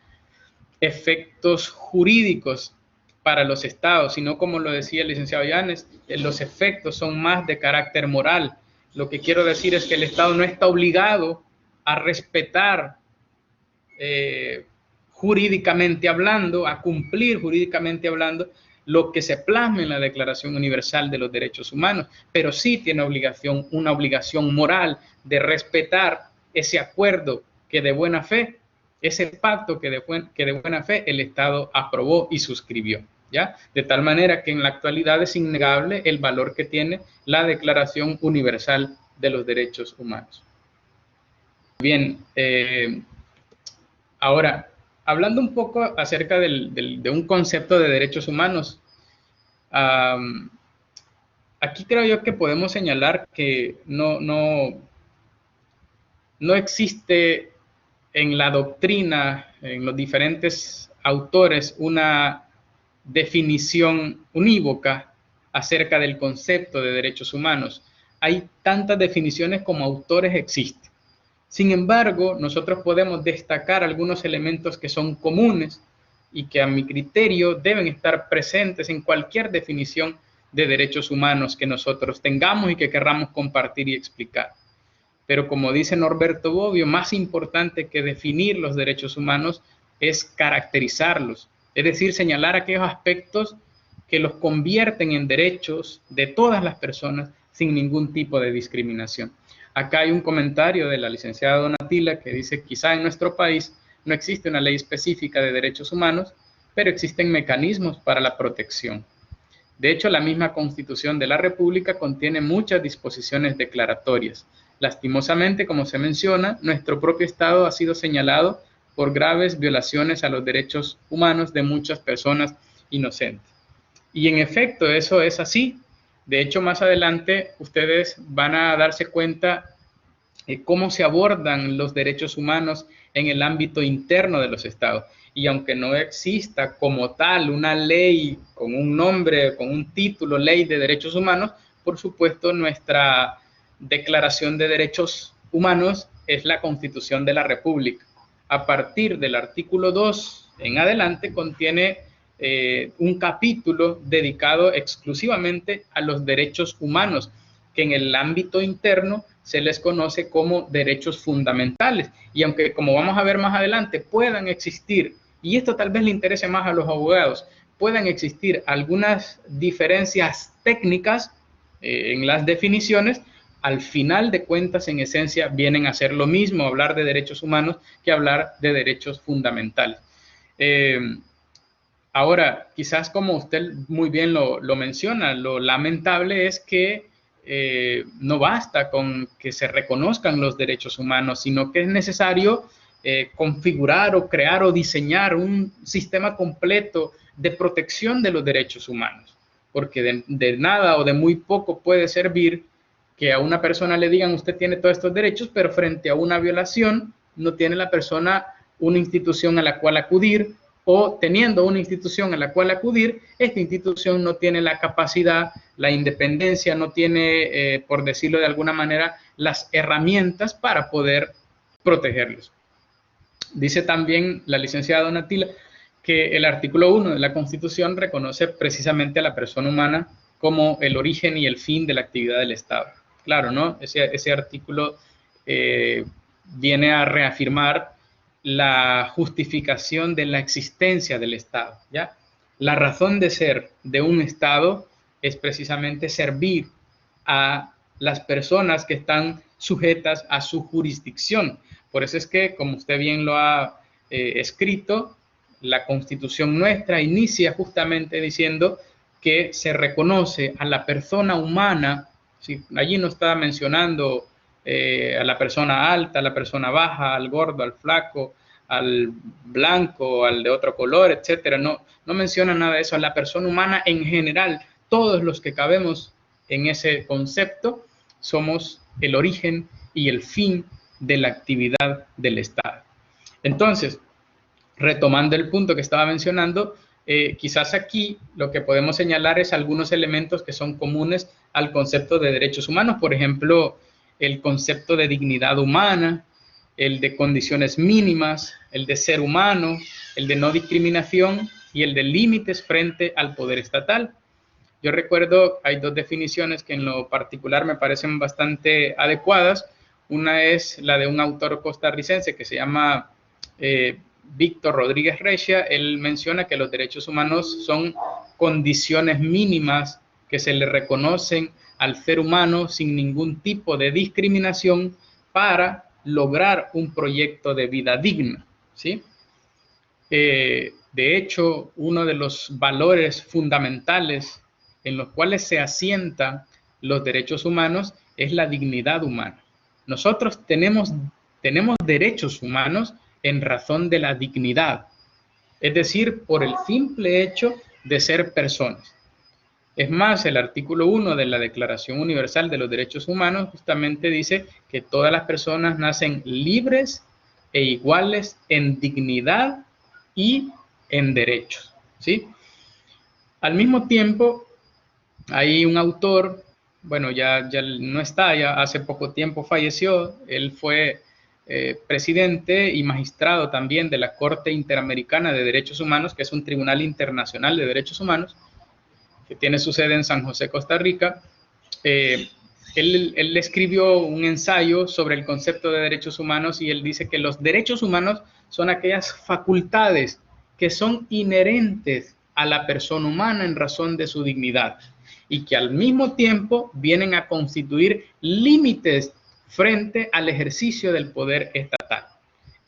efectos jurídicos para los estados, sino, como lo decía el licenciado Llanes, los efectos son más de carácter moral. Lo que quiero decir es que el Estado no está obligado a respetar jurídicamente hablando, a cumplir jurídicamente hablando lo que se plasma en la Declaración Universal de los Derechos Humanos, pero sí tiene una obligación moral de respetar ese acuerdo que de buena fe ese pacto que de buena fe el Estado aprobó y suscribió, ¿ya? De tal manera que en la actualidad es innegable el valor que tiene la Declaración Universal de los Derechos Humanos. Bien, ahora, hablando un poco acerca de un concepto de derechos humanos, aquí creo yo que podemos señalar que no existe en la doctrina, en los diferentes autores, una definición unívoca acerca del concepto de derechos humanos. Hay tantas definiciones como autores existen. Sin embargo, nosotros podemos destacar algunos elementos que son comunes y que a mi criterio deben estar presentes en cualquier definición de derechos humanos que nosotros tengamos y que querramos compartir y explicar. Pero como dice Norberto Bobbio, más importante que definir los derechos humanos es caracterizarlos, es decir, señalar aquellos aspectos que los convierten en derechos de todas las personas sin ningún tipo de discriminación. Acá hay un comentario de la licenciada Donatilla que dice: quizá en nuestro país no existe una ley específica de derechos humanos, pero existen mecanismos para la protección. De hecho, la misma Constitución de la República contiene muchas disposiciones declaratorias. Lastimosamente, como se menciona, nuestro propio Estado ha sido señalado por graves violaciones a los derechos humanos de muchas personas inocentes. Y en efecto, eso es así. De hecho, más adelante ustedes van a darse cuenta de cómo se abordan los derechos humanos en el ámbito interno de los estados. Y aunque no exista como tal una ley con un nombre, con un título, Ley de Derechos Humanos, por supuesto nuestra Declaración de Derechos Humanos es la Constitución de la República. A partir del artículo 2 en adelante contiene un capítulo dedicado exclusivamente a los derechos humanos, que en el ámbito interno se les conoce como derechos fundamentales. Y aunque, como vamos a ver más adelante, puedan existir, y esto tal vez le interese más a los abogados, puedan existir algunas diferencias técnicas en las definiciones, al final de cuentas, en esencia, vienen a ser lo mismo hablar de derechos humanos que hablar de derechos fundamentales. Ahora, quizás como usted muy bien lo menciona, lo lamentable es que no basta con que se reconozcan los derechos humanos, sino que es necesario configurar o crear o diseñar un sistema completo de protección de los derechos humanos, porque de nada o de muy poco puede servir que a una persona le digan: usted tiene todos estos derechos, pero frente a una violación no tiene la persona una institución a la cual acudir, o teniendo una institución a la cual acudir, esta institución no tiene la capacidad, la independencia, no tiene, por decirlo de alguna manera, las herramientas para poder protegerlos. Dice también la licenciada Donatilla que el artículo 1 de la Constitución reconoce precisamente a la persona humana como el origen y el fin de la actividad del Estado. Claro, ¿no? Ese artículo viene a reafirmar la justificación de la existencia del Estado, ¿ya? La razón de ser de un Estado es precisamente servir a las personas que están sujetas a su jurisdicción. Por eso es que, como usted bien lo ha escrito, la Constitución nuestra inicia justamente diciendo que se reconoce a la persona humana. ¿Sí? Allí no está mencionando a la persona alta, a la persona baja, al gordo, al flaco, al blanco, al de otro color, etcétera. No menciona nada de eso. A la persona humana en general, todos los que cabemos en ese concepto, somos el origen y el fin de la actividad del Estado. Entonces, retomando el punto que estaba mencionando, quizás aquí lo que podemos señalar es algunos elementos que son comunes al concepto de derechos humanos. Por ejemplo, el concepto de dignidad humana, el de condiciones mínimas, el de ser humano, el de no discriminación y el de límites frente al poder estatal. Yo recuerdo, hay dos definiciones que en lo particular me parecen bastante adecuadas. Una es la de un autor costarricense que se llama Víctor Rodríguez Recia. Él menciona que los derechos humanos son condiciones mínimas que se le reconocen al ser humano sin ningún tipo de discriminación para lograr un proyecto de vida digna. ¿sí? De hecho, uno de los valores fundamentales en los cuales se asientan los derechos humanos es la dignidad humana. Nosotros tenemos derechos humanos en razón de la dignidad, es decir, por el simple hecho de ser personas. Es más, el artículo 1 de la Declaración Universal de los Derechos Humanos justamente dice que todas las personas nacen libres e iguales en dignidad y en derechos, ¿sí? Al mismo tiempo, hay un autor, bueno, ya no está, ya hace poco tiempo falleció, él fue presidente y magistrado también de la Corte Interamericana de Derechos Humanos, que es un tribunal internacional de derechos humanos, que tiene su sede en San José, Costa Rica. Él escribió un ensayo sobre el concepto de derechos humanos y él dice que los derechos humanos son aquellas facultades que son inherentes a la persona humana en razón de su dignidad y que al mismo tiempo vienen a constituir límites frente al ejercicio del poder estatal.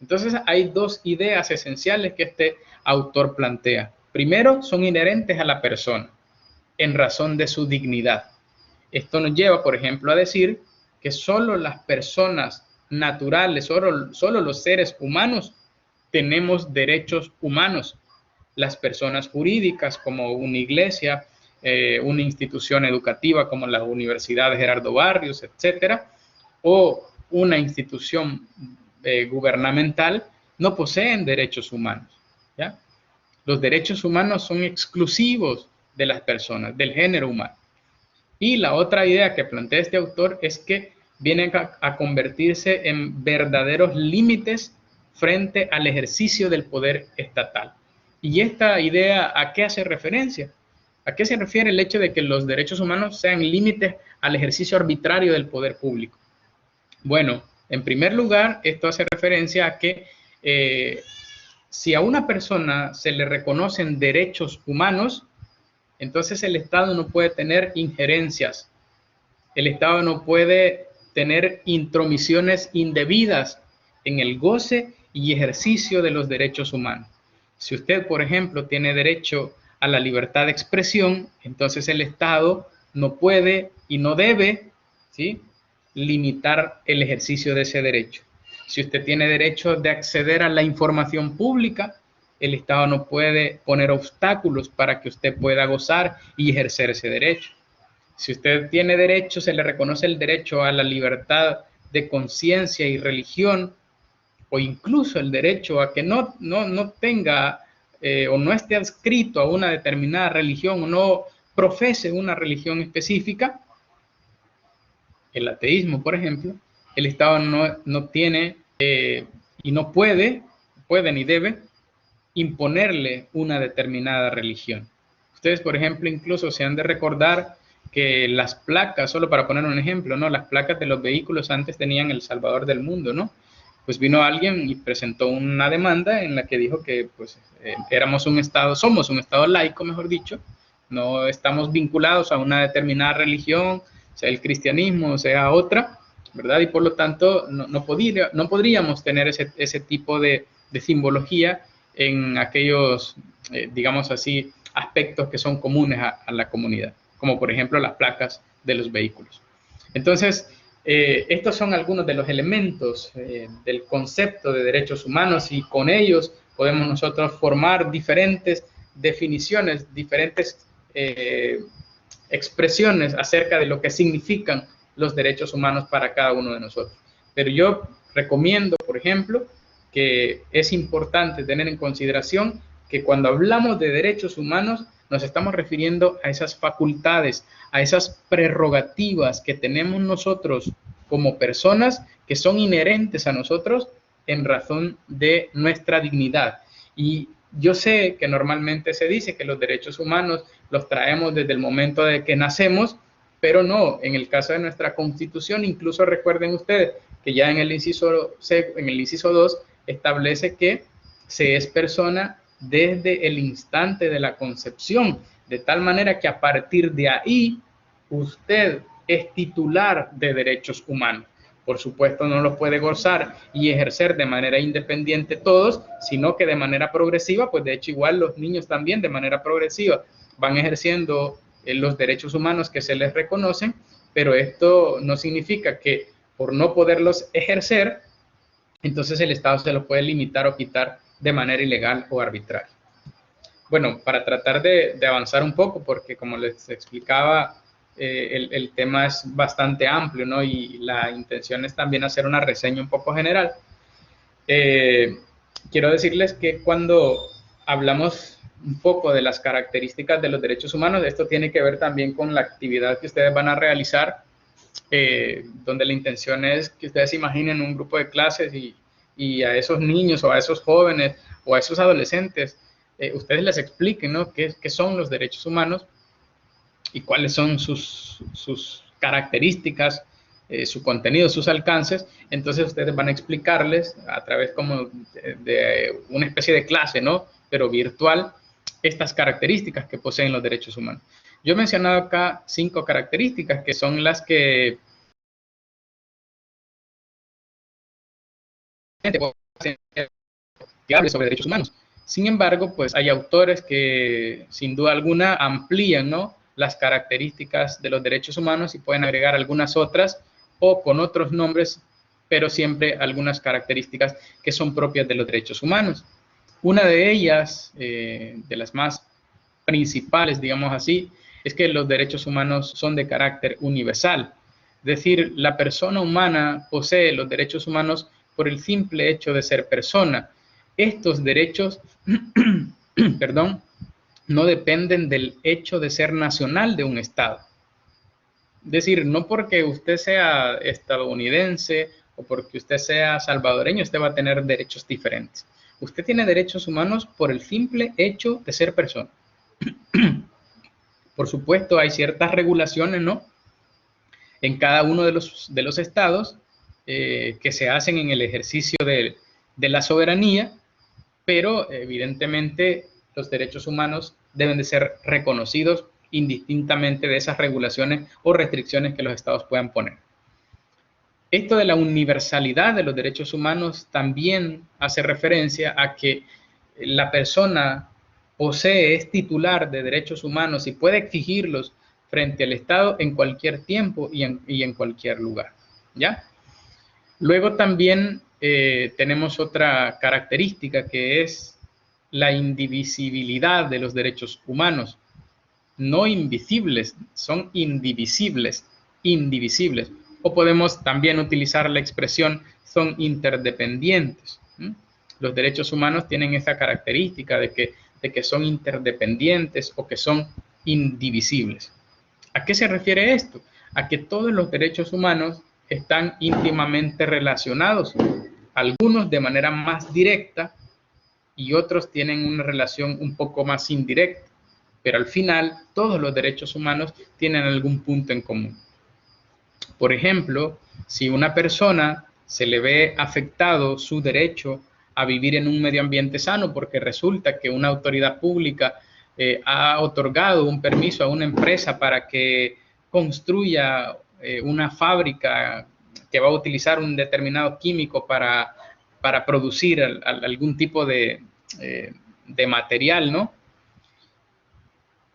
Entonces hay dos ideas esenciales que este autor plantea. Primero, son inherentes a la persona en razón de su dignidad. Esto nos lleva, por ejemplo, a decir que solo las personas naturales, solo los seres humanos tenemos derechos humanos. Las personas jurídicas, como una iglesia, una institución educativa como la Universidad de Gerardo Barrios, etcétera, o una institución gubernamental, no poseen derechos humanos, ¿ya? Los derechos humanos son exclusivos de las personas, del género humano. Y la otra idea que plantea este autor es que vienen a convertirse en verdaderos límites frente al ejercicio del poder estatal. ¿Y esta idea a qué hace referencia? ¿A qué se refiere el hecho de que los derechos humanos sean límites al ejercicio arbitrario del poder público? Bueno, en primer lugar, esto hace referencia a que si a una persona se le reconocen derechos humanos, entonces el Estado no puede tener injerencias. El Estado no puede tener intromisiones indebidas en el goce y ejercicio de los derechos humanos. Si usted, por ejemplo, tiene derecho a la libertad de expresión, entonces el Estado no puede y no debe, ¿sí?, limitar el ejercicio de ese derecho. Si usted tiene derecho de acceder a la información pública, el Estado no puede poner obstáculos para que usted pueda gozar y ejercer ese derecho. Si usted tiene derecho, se le reconoce el derecho a la libertad de conciencia y religión, o incluso el derecho a que no tenga o no esté adscrito a una determinada religión o no profese una religión específica, el ateísmo, por ejemplo, el Estado no tiene y no puede ni debe imponerle una determinada religión. Ustedes, por ejemplo, incluso se han de recordar que las placas, solo para poner un ejemplo, ¿no?, las placas de los vehículos antes tenían El Salvador del mundo, ¿no? Pues vino alguien y presentó una demanda en la que dijo que pues somos un estado laico, mejor dicho, no estamos vinculados a una determinada religión, sea el cristianismo, sea otra, ¿verdad? Y por lo tanto no podríamos tener ese tipo de simbología en aquellos, digamos así, aspectos que son comunes a la comunidad, como por ejemplo las placas de los vehículos. Entonces, estos son algunos de los elementos del concepto de derechos humanos y con ellos podemos nosotros formar diferentes definiciones, diferentes expresiones acerca de lo que significan los derechos humanos para cada uno de nosotros. Pero yo recomiendo, por ejemplo, que es importante tener en consideración que cuando hablamos de derechos humanos nos estamos refiriendo a esas facultades, a esas prerrogativas que tenemos nosotros como personas que son inherentes a nosotros en razón de nuestra dignidad. Y yo sé que normalmente se dice que los derechos humanos los traemos desde el momento de que nacemos, pero no, en el caso de nuestra Constitución, incluso recuerden ustedes que ya en el inciso 2 establece que se es persona desde el instante de la concepción, de tal manera que a partir de ahí usted es titular de derechos humanos. por supuesto no los puede gozar y ejercer de manera independiente todos, sino que de manera progresiva, pues de hecho igual los niños también de manera progresiva van ejerciendo los derechos humanos que se les reconocen, pero esto no significa que por no poderlos ejercer, entonces el Estado se los puede limitar o quitar de manera ilegal o arbitraria. Bueno, para tratar de avanzar un poco, porque como les explicaba, el tema es bastante amplio, ¿no? Y la intención es también hacer una reseña un poco general. Quiero decirles que cuando hablamos un poco de las características de los derechos humanos, esto tiene que ver también con la actividad que ustedes van a realizar, donde la intención es que ustedes imaginen un grupo de clases y a esos niños o a esos jóvenes o a esos adolescentes, ustedes les expliquen, ¿no?, qué son los derechos humanos y cuáles son sus características, su contenido, sus alcances. Entonces ustedes van a explicarles a través como de una especie de clase, ¿no?, pero virtual, estas características que poseen los derechos humanos. Yo he mencionado acá 5 características que son las que hable sobre derechos humanos. Sin embargo, pues hay autores que sin duda alguna amplían, ¿no?, las características de los derechos humanos y pueden agregar algunas otras o con otros nombres, pero siempre algunas características que son propias de los derechos humanos. Una de ellas, de las más principales, digamos así, es que los derechos humanos son de carácter universal. Es decir, la persona humana posee los derechos humanos por el simple hecho de ser persona. Estos derechos, perdón, no dependen del hecho de ser nacional de un Estado. Es decir, no porque usted sea estadounidense o porque usted sea salvadoreño, usted va a tener derechos diferentes. Usted tiene derechos humanos por el simple hecho de ser persona. Por supuesto, hay ciertas regulaciones, ¿no?, en cada uno de los estados que se hacen en el ejercicio de la soberanía, pero evidentemente los derechos humanos deben de ser reconocidos indistintamente de esas regulaciones o restricciones que los estados puedan poner. Esto de la universalidad de los derechos humanos también hace referencia a que la persona posee, es titular de derechos humanos y puede exigirlos frente al Estado en cualquier tiempo y en cualquier lugar, ¿ya? Luego también tenemos otra característica que es la indivisibilidad de los derechos humanos. No invisibles, son indivisibles, indivisibles. O podemos también utilizar la expresión son interdependientes. Los derechos humanos tienen esa característica de que son interdependientes o que son indivisibles. ¿A qué se refiere esto? A que todos los derechos humanos están íntimamente relacionados, algunos de manera más directa y otros tienen una relación un poco más indirecta, pero al final todos los derechos humanos tienen algún punto en común. Por ejemplo, si una persona se le ve afectado su derecho a vivir en un medio ambiente sano porque resulta que una autoridad pública ha otorgado un permiso a una empresa para que construya una fábrica que va a utilizar un determinado químico para producir algún tipo de material, ¿no?,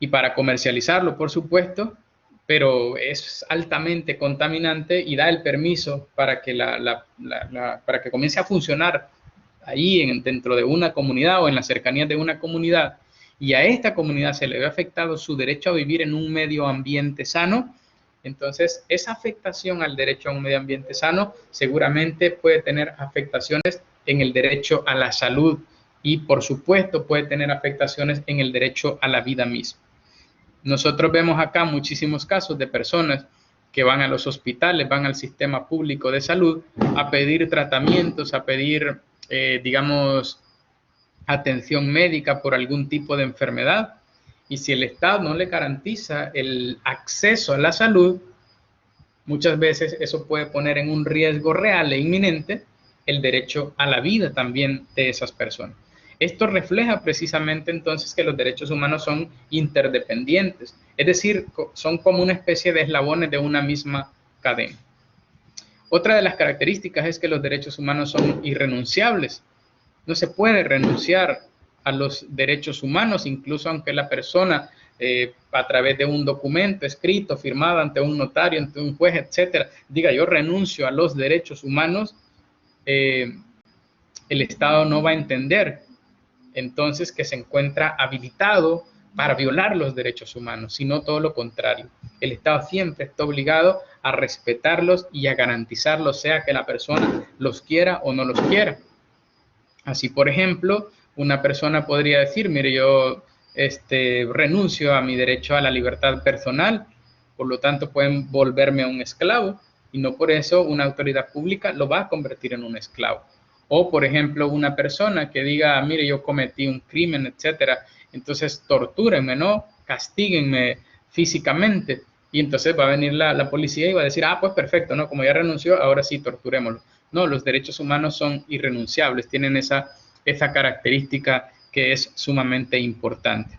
y para comercializarlo, por supuesto, pero es altamente contaminante y da el permiso para que, para que comience a funcionar ahí dentro de una comunidad o en las cercanías de una comunidad, y a esta comunidad se le ve afectado su derecho a vivir en un medio ambiente sano. Entonces, esa afectación al derecho a un medio ambiente sano seguramente puede tener afectaciones en el derecho a la salud y, por supuesto, puede tener afectaciones en el derecho a la vida misma. Nosotros vemos acá muchísimos casos de personas que van a los hospitales, van al sistema público de salud a pedir tratamientos, a pedir, digamos, atención médica por algún tipo de enfermedad. Y si el Estado no le garantiza el acceso a la salud, muchas veces eso puede poner en un riesgo real e inminente el derecho a la vida también de esas personas. Esto refleja precisamente entonces que los derechos humanos son interdependientes, es decir, son como una especie de eslabones de una misma cadena. Otra de las características es que los derechos humanos son irrenunciables. No se puede renunciar a los derechos humanos, incluso aunque la persona a través de un documento escrito, firmado ante un notario, ante un juez, etcétera, diga yo renuncio a los derechos humanos, el Estado no va a entender entonces que se encuentra habilitado para violar los derechos humanos, sino todo lo contrario. El Estado siempre está obligado a respetarlos y a garantizarlos, sea que la persona los quiera o no los quiera. Así, por ejemplo, una persona podría decir, mire, yo renuncio a mi derecho a la libertad personal, por lo tanto pueden volverme a un esclavo, y no por eso una autoridad pública lo va a convertir en un esclavo. O, por ejemplo, una persona que diga, mire, yo cometí un crimen, etcétera, entonces tortúrenme, ¿no? Castíguenme físicamente. Y entonces va a venir la policía y va a decir, ah, pues perfecto, ¿no? Como ya renunció, ahora sí, torturémoslo. No, los derechos humanos son irrenunciables, tienen esa característica que es sumamente importante.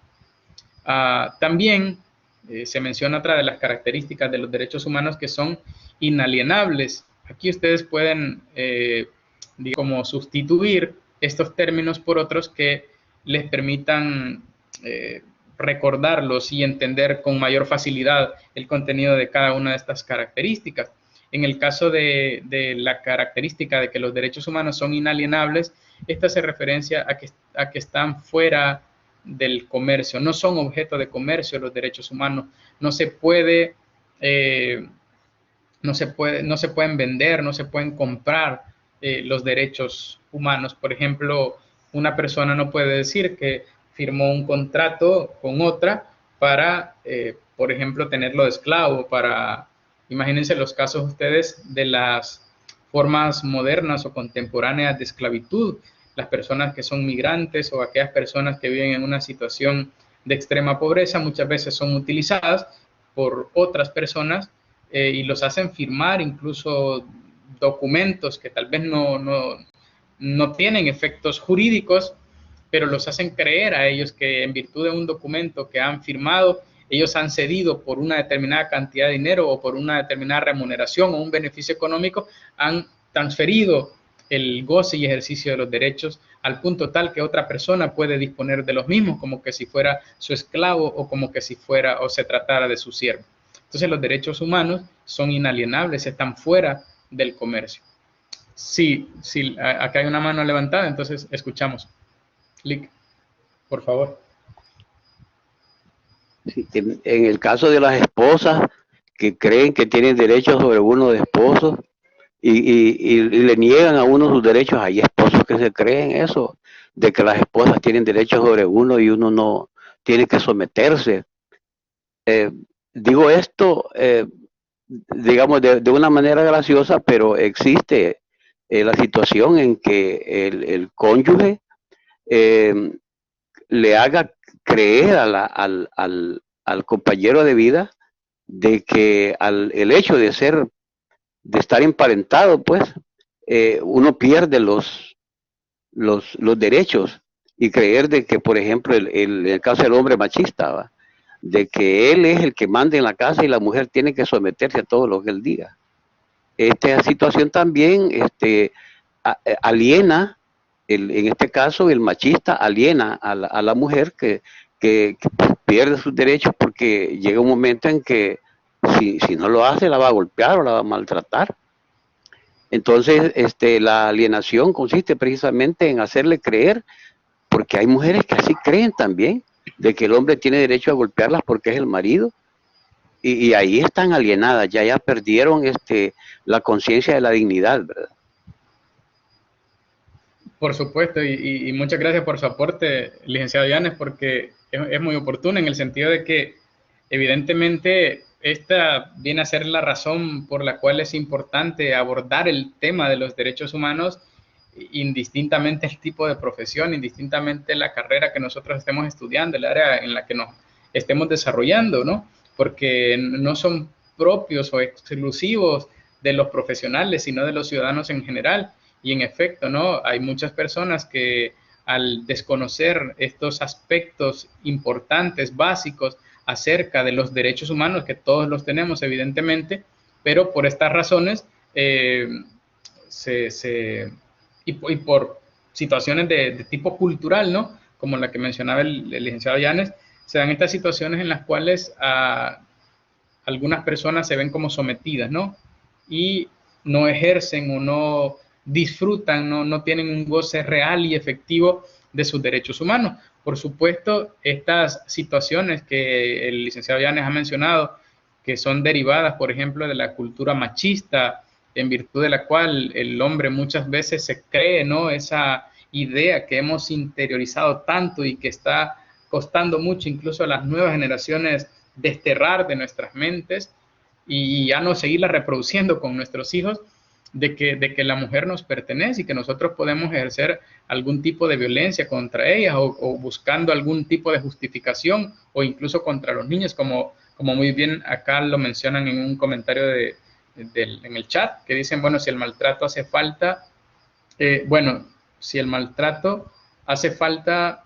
También se menciona otra de las características de los derechos humanos que son inalienables. Aquí ustedes pueden como sustituir estos términos por otros que les permitan recordarlos y entender con mayor facilidad el contenido de cada una de estas características. En el caso de la característica de que los derechos humanos son inalienables, esta se referencia a que están fuera del comercio, no son objeto de comercio los derechos humanos, no se pueden vender, no se pueden comprar los derechos humanos. Por ejemplo, una persona no puede decir que firmó un contrato con otra para, por ejemplo, tenerlo de esclavo, imagínense los casos ustedes de las formas modernas o contemporáneas de esclavitud, las personas que son migrantes o aquellas personas que viven en una situación de extrema pobreza, muchas veces son utilizadas por otras personas y los hacen firmar incluso documentos que tal vez no tienen efectos jurídicos, pero los hacen creer a ellos que en virtud de un documento que han firmado, ellos han cedido por una determinada cantidad de dinero o por una determinada remuneración o un beneficio económico, han transferido el goce y ejercicio de los derechos al punto tal que otra persona puede disponer de los mismos como que si fuera su esclavo o como que si fuera o se tratara de su siervo. Entonces los derechos humanos son inalienables, están fuera del comercio. Sí, acá hay una mano levantada, entonces escuchamos. Lick, por favor. Sí, en el caso de las esposas que creen que tienen derechos sobre uno de esposos y le niegan a uno sus derechos, hay esposos que se creen eso, de que las esposas tienen derechos sobre uno y uno no tiene que someterse. Digo esto, digamos, de una manera graciosa, pero existe la situación en que el cónyuge le haga creer al compañero de vida de que el hecho de estar emparentado, pues, uno pierde los derechos y creer de que, por ejemplo, en el caso del hombre machista, ¿va? De que él es el que manda en la casa y la mujer tiene que someterse a todo lo que él diga. Esta situación también aliena, en este caso el machista aliena a la mujer que pierde sus derechos porque llega un momento en que si no lo hace la va a golpear o la va a maltratar. Entonces la alienación consiste precisamente en hacerle creer, porque hay mujeres que así creen también, de que el hombre tiene derecho a golpearlas porque es el marido, y ahí están alienadas, ya perdieron la conciencia de la dignidad, ¿verdad? Por supuesto, y muchas gracias por su aporte, licenciado Yanes, porque es muy oportuno en el sentido de que evidentemente esta viene a ser la razón por la cual es importante abordar el tema de los derechos humanos indistintamente el tipo de profesión, indistintamente la carrera que nosotros estemos estudiando, el área en la que nos estemos desarrollando, ¿no? Porque no son propios o exclusivos de los profesionales, sino de los ciudadanos en general. Y en efecto, ¿no? Hay muchas personas que al desconocer estos aspectos importantes, básicos, acerca de los derechos humanos, que todos los tenemos evidentemente, pero por estas razones y por situaciones de tipo cultural, ¿no? Como la que mencionaba el licenciado Llanes, se dan estas situaciones en las cuales algunas personas se ven como sometidas, ¿no? Y no ejercen o no disfrutan, no tienen un goce real y efectivo de sus derechos humanos. Por supuesto, estas situaciones que el licenciado Llanes ha mencionado, que son derivadas, por ejemplo, de la cultura machista, en virtud de la cual el hombre muchas veces se cree, ¿no? Esa idea que hemos interiorizado tanto y que está costando mucho incluso a las nuevas generaciones desterrar de nuestras mentes y ya no seguirla reproduciendo con nuestros hijos, de que la mujer nos pertenece y que nosotros podemos ejercer algún tipo de violencia contra ella o buscando algún tipo de justificación o incluso contra los niños, como muy bien acá lo mencionan en un comentario en el chat, que dicen, bueno, si el maltrato hace falta, si el maltrato hace falta,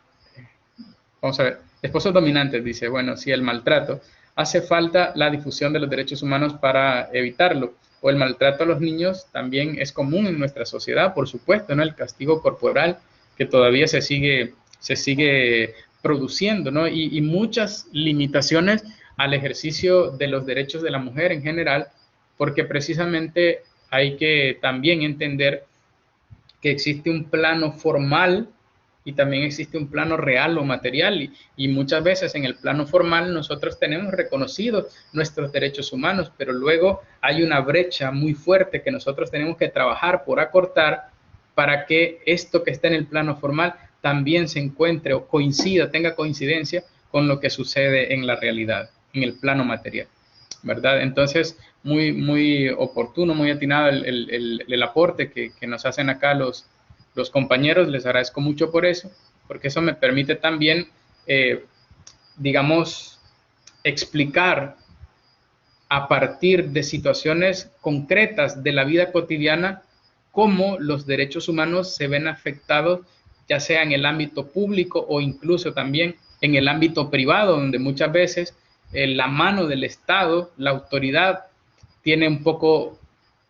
vamos a ver, esposos dominantes, dice, bueno, si el maltrato hace falta la difusión de los derechos humanos para evitarlo, o el maltrato a los niños también es común en nuestra sociedad, por supuesto, ¿no? El castigo corporal que todavía se sigue produciendo, ¿no? Y muchas limitaciones al ejercicio de los derechos de la mujer en general, porque precisamente hay que también entender que existe un plano formal y también existe un plano real o material, y muchas veces en el plano formal nosotros tenemos reconocidos nuestros derechos humanos, pero luego hay una brecha muy fuerte que nosotros tenemos que trabajar por acortar para que esto que está en el plano formal también se encuentre o coincida, tenga coincidencia con lo que sucede en la realidad, en el plano material, ¿verdad? Entonces, muy oportuno, muy atinado el aporte que nos hacen acá los compañeros. Les agradezco mucho por eso, porque eso me permite también, digamos, explicar a partir de situaciones concretas de la vida cotidiana cómo los derechos humanos se ven afectados, ya sea en el ámbito público o incluso también en el ámbito privado, donde muchas veces la mano del Estado, la autoridad, tiene un poco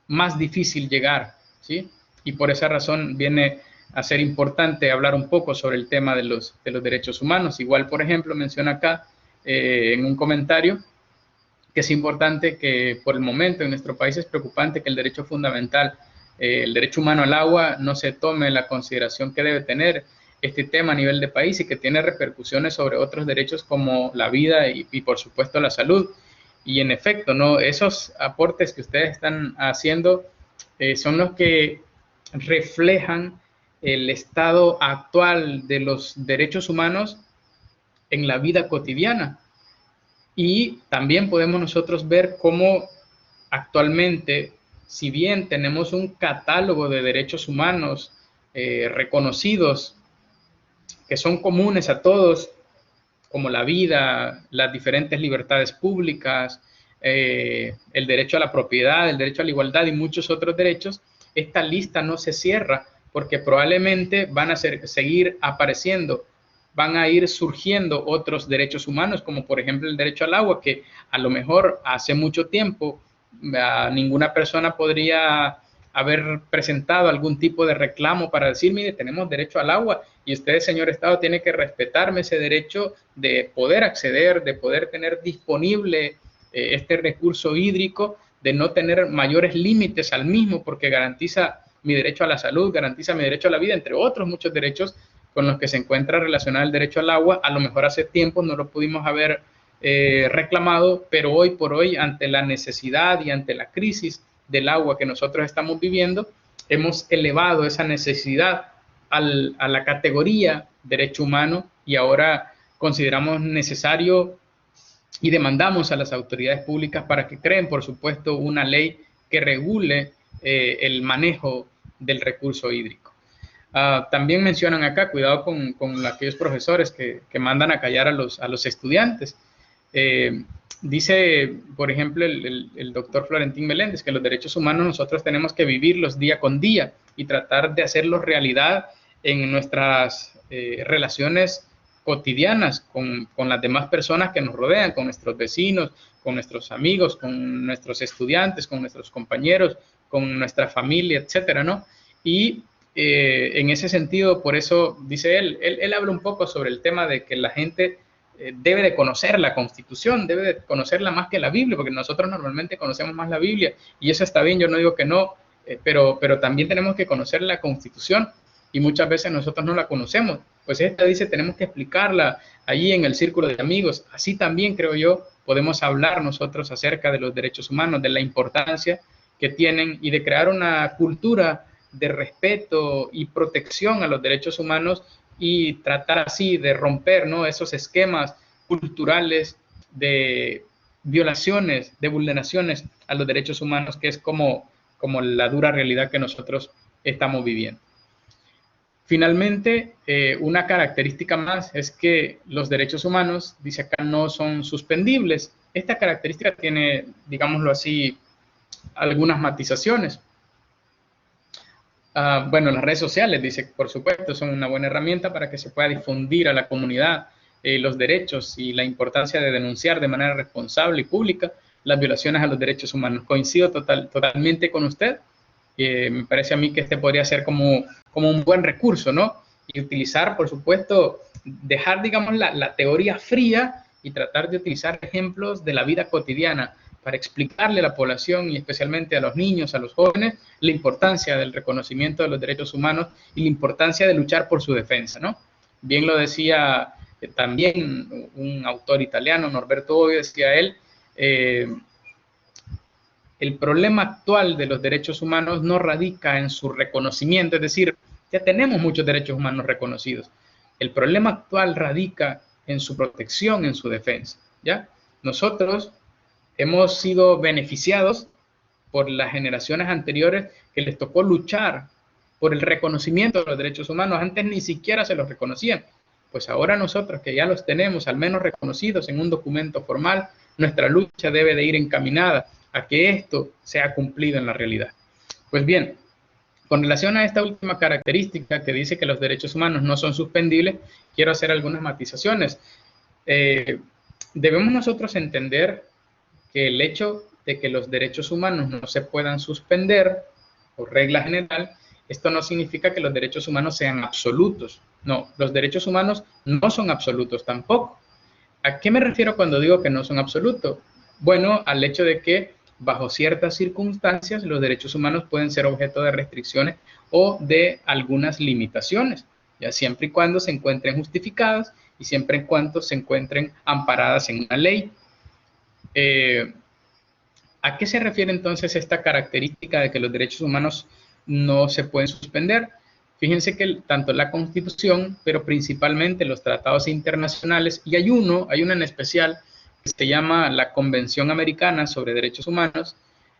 más difícil llegar, ¿sí? Y por esa razón viene a ser importante hablar un poco sobre el tema de los derechos humanos. Igual, por ejemplo, menciona acá en un comentario que es importante que por el momento en nuestro país es preocupante que el derecho fundamental, el derecho humano al agua, no se tome la consideración que debe tener este tema a nivel de país y que tiene repercusiones sobre otros derechos como la vida y por supuesto la salud. Y en efecto, ¿no? Esos aportes que ustedes están haciendo son los que reflejan el estado actual de los derechos humanos en la vida cotidiana. Y también podemos nosotros ver cómo actualmente, si bien tenemos un catálogo de derechos humanos reconocidos, que son comunes a todos, como la vida, las diferentes libertades públicas, el derecho a la propiedad, el derecho a la igualdad y muchos otros derechos, esta lista no se cierra porque probablemente van a seguir apareciendo, van a ir surgiendo otros derechos humanos, como por ejemplo el derecho al agua, que a lo mejor hace mucho tiempo ninguna persona podría haber presentado algún tipo de reclamo para decir, mire, tenemos derecho al agua y usted, señor Estado, tiene que respetarme ese derecho de poder acceder, de poder tener disponible este recurso hídrico, de no tener mayores límites al mismo, porque garantiza mi derecho a la salud, garantiza mi derecho a la vida, entre otros muchos derechos con los que se encuentra relacionado el derecho al agua. A lo mejor hace tiempo no lo pudimos haber reclamado, pero hoy por hoy, ante la necesidad y ante la crisis del agua que nosotros estamos viviendo, hemos elevado esa necesidad a la categoría derecho humano y ahora consideramos necesario y demandamos a las autoridades públicas para que creen, por supuesto, una ley que regule el manejo del recurso hídrico. También mencionan acá, cuidado con aquellos profesores que mandan a callar a los estudiantes. Dice, por ejemplo, el doctor Florentín Meléndez, que los derechos humanos nosotros tenemos que vivirlos día con día y tratar de hacerlos realidad en nuestras relaciones cotidianas con las demás personas que nos rodean, con nuestros vecinos, con nuestros amigos, con nuestros estudiantes, con nuestros compañeros, con nuestra familia, etcétera, ¿no? Y en ese sentido, por eso dice él habla un poco sobre el tema de que la gente debe de conocer la Constitución, debe de conocerla más que la Biblia, porque nosotros normalmente conocemos más la Biblia, y eso está bien, yo no digo que no, pero también tenemos que conocer la Constitución, y muchas veces nosotros no la conocemos. Pues esta dice, tenemos que explicarla allí en el círculo de amigos. Así también, creo yo, podemos hablar nosotros acerca de los derechos humanos, de la importancia que tienen y de crear una cultura de respeto y protección a los derechos humanos y tratar así de romper, ¿no?, esos esquemas culturales de violaciones, de vulneraciones a los derechos humanos, que es como la dura realidad que nosotros estamos viviendo. Finalmente, una característica más es que los derechos humanos, dice acá, no son suspendibles. Esta característica tiene, digámoslo así, algunas matizaciones. Bueno, las redes sociales, dice, por supuesto, son una buena herramienta para que se pueda difundir a la comunidad los derechos y la importancia de denunciar de manera responsable y pública las violaciones a los derechos humanos. Coincido totalmente con usted. Me parece a mí que este podría ser como un buen recurso, ¿no? Y utilizar, por supuesto, dejar, digamos, la teoría fría y tratar de utilizar ejemplos de la vida cotidiana para explicarle a la población y especialmente a los niños, a los jóvenes, la importancia del reconocimiento de los derechos humanos y la importancia de luchar por su defensa, ¿no? Bien lo decía también un autor italiano, Norberto Bobbio, decía él, el problema actual de los derechos humanos no radica en su reconocimiento, es decir, ya tenemos muchos derechos humanos reconocidos. El problema actual radica en su protección, en su defensa, ¿ya? Nosotros hemos sido beneficiados por las generaciones anteriores que les tocó luchar por el reconocimiento de los derechos humanos. Antes ni siquiera se los reconocían. Pues ahora nosotros que ya los tenemos al menos reconocidos en un documento formal, nuestra lucha debe de ir encaminada a que esto sea cumplido en la realidad. Pues bien, con relación a esta última característica que dice que los derechos humanos no son suspendibles, quiero hacer algunas matizaciones. Debemos nosotros entender que el hecho de que los derechos humanos no se puedan suspender, por regla general, esto no significa que los derechos humanos sean absolutos. No, los derechos humanos no son absolutos tampoco. ¿A qué me refiero cuando digo que no son absolutos? Bueno, al hecho de que bajo ciertas circunstancias los derechos humanos pueden ser objeto de restricciones o de algunas limitaciones, ya siempre y cuando se encuentren justificadas y siempre y cuando se encuentren amparadas en una ley. ¿A qué se refiere entonces esta característica de que los derechos humanos no se pueden suspender? Fíjense que tanto la Constitución, pero principalmente los tratados internacionales, y hay uno en especial que se llama la Convención Americana sobre Derechos Humanos,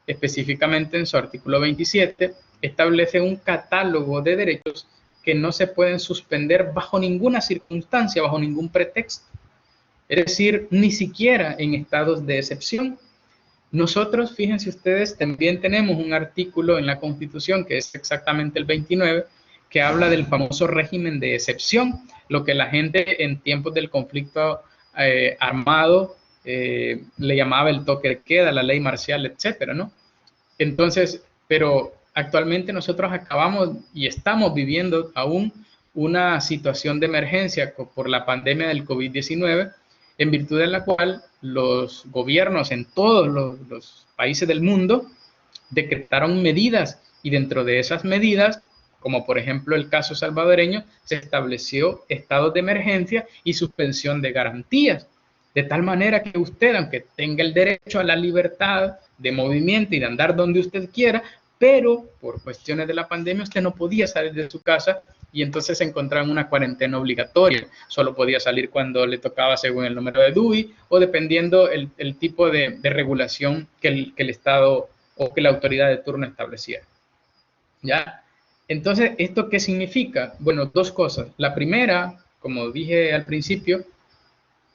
específicamente en su artículo 27, establece un catálogo de derechos que no se pueden suspender bajo ninguna circunstancia, bajo ningún pretexto. Es decir, ni siquiera en estados de excepción. Nosotros, fíjense ustedes, también tenemos un artículo en la Constitución, que es exactamente el 29, que habla del famoso régimen de excepción, lo que la gente en tiempos del conflicto armado le llamaba el toque de queda, la ley marcial, etcétera, ¿no? Entonces, pero actualmente nosotros acabamos y estamos viviendo aún una situación de emergencia por la pandemia del COVID-19, en virtud de la cual los gobiernos en todos los países del mundo decretaron medidas, y dentro de esas medidas, como por ejemplo el caso salvadoreño, se estableció estados de emergencia y suspensión de garantías, de tal manera que usted, aunque tenga el derecho a la libertad de movimiento y de andar donde usted quiera, pero por cuestiones de la pandemia usted no podía salir de su casa y entonces se encontraba en una cuarentena obligatoria. Solo podía salir cuando le tocaba según el número de DUI o dependiendo el tipo de regulación que el Estado o que la autoridad de turno estableciera. ¿Ya? Entonces, ¿esto qué significa? Bueno, dos cosas. La primera, como dije al principio,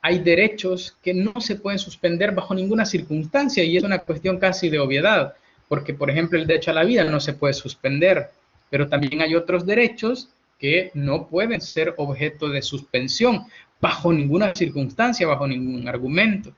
hay derechos que no se pueden suspender bajo ninguna circunstancia y es una cuestión casi de obviedad, porque, por ejemplo, el derecho a la vida no se puede suspender, pero también hay otros derechos que no pueden ser objeto de suspensión bajo ninguna circunstancia, bajo ningún argumento.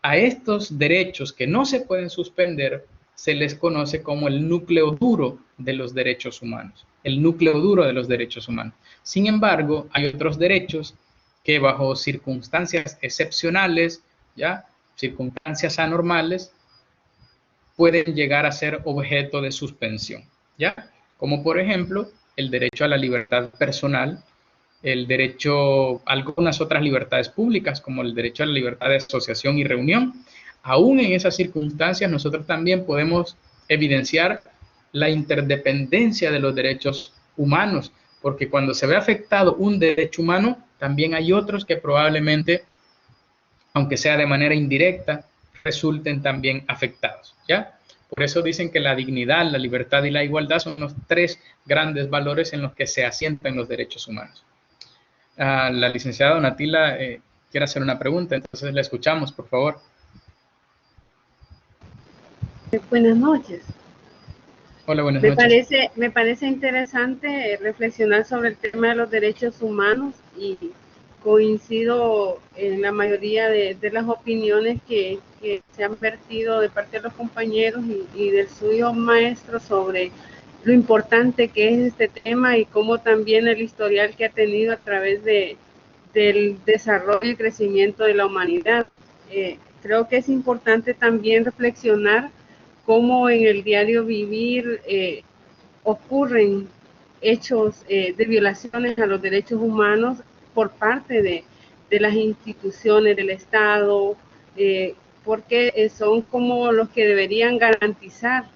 A estos derechos que no se pueden suspender, se les conoce como el núcleo duro de los derechos humanos, el núcleo duro de los derechos humanos. Sin embargo, hay otros derechos que bajo circunstancias excepcionales, ¿ya? Circunstancias anormales, pueden llegar a ser objeto de suspensión, ¿ya? Como por ejemplo, el derecho a la libertad personal, el derecho a algunas otras libertades públicas, como el derecho a la libertad de asociación y reunión. Aún en esas circunstancias, nosotros también podemos evidenciar la interdependencia de los derechos humanos, porque cuando se ve afectado un derecho humano, también hay otros que probablemente, aunque sea de manera indirecta, resulten también afectados, ¿ya? Por eso dicen que la dignidad, la libertad y la igualdad son los tres grandes valores en los que se asientan los derechos humanos. La licenciada Donatila quiere hacer una pregunta, entonces la escuchamos, por favor. Buenas noches. Hola, buenas noches. Me parece interesante reflexionar sobre el tema de los derechos humanos y coincido en la mayoría de las opiniones que se han vertido de parte de los compañeros y del suyo maestro sobre lo importante que es este tema y cómo también el historial que ha tenido a través del desarrollo y crecimiento de la humanidad. Creo que es importante también reflexionar cómo en el diario vivir ocurren hechos de violaciones a los derechos humanos por parte de las instituciones del Estado, porque son como los que deberían garantizar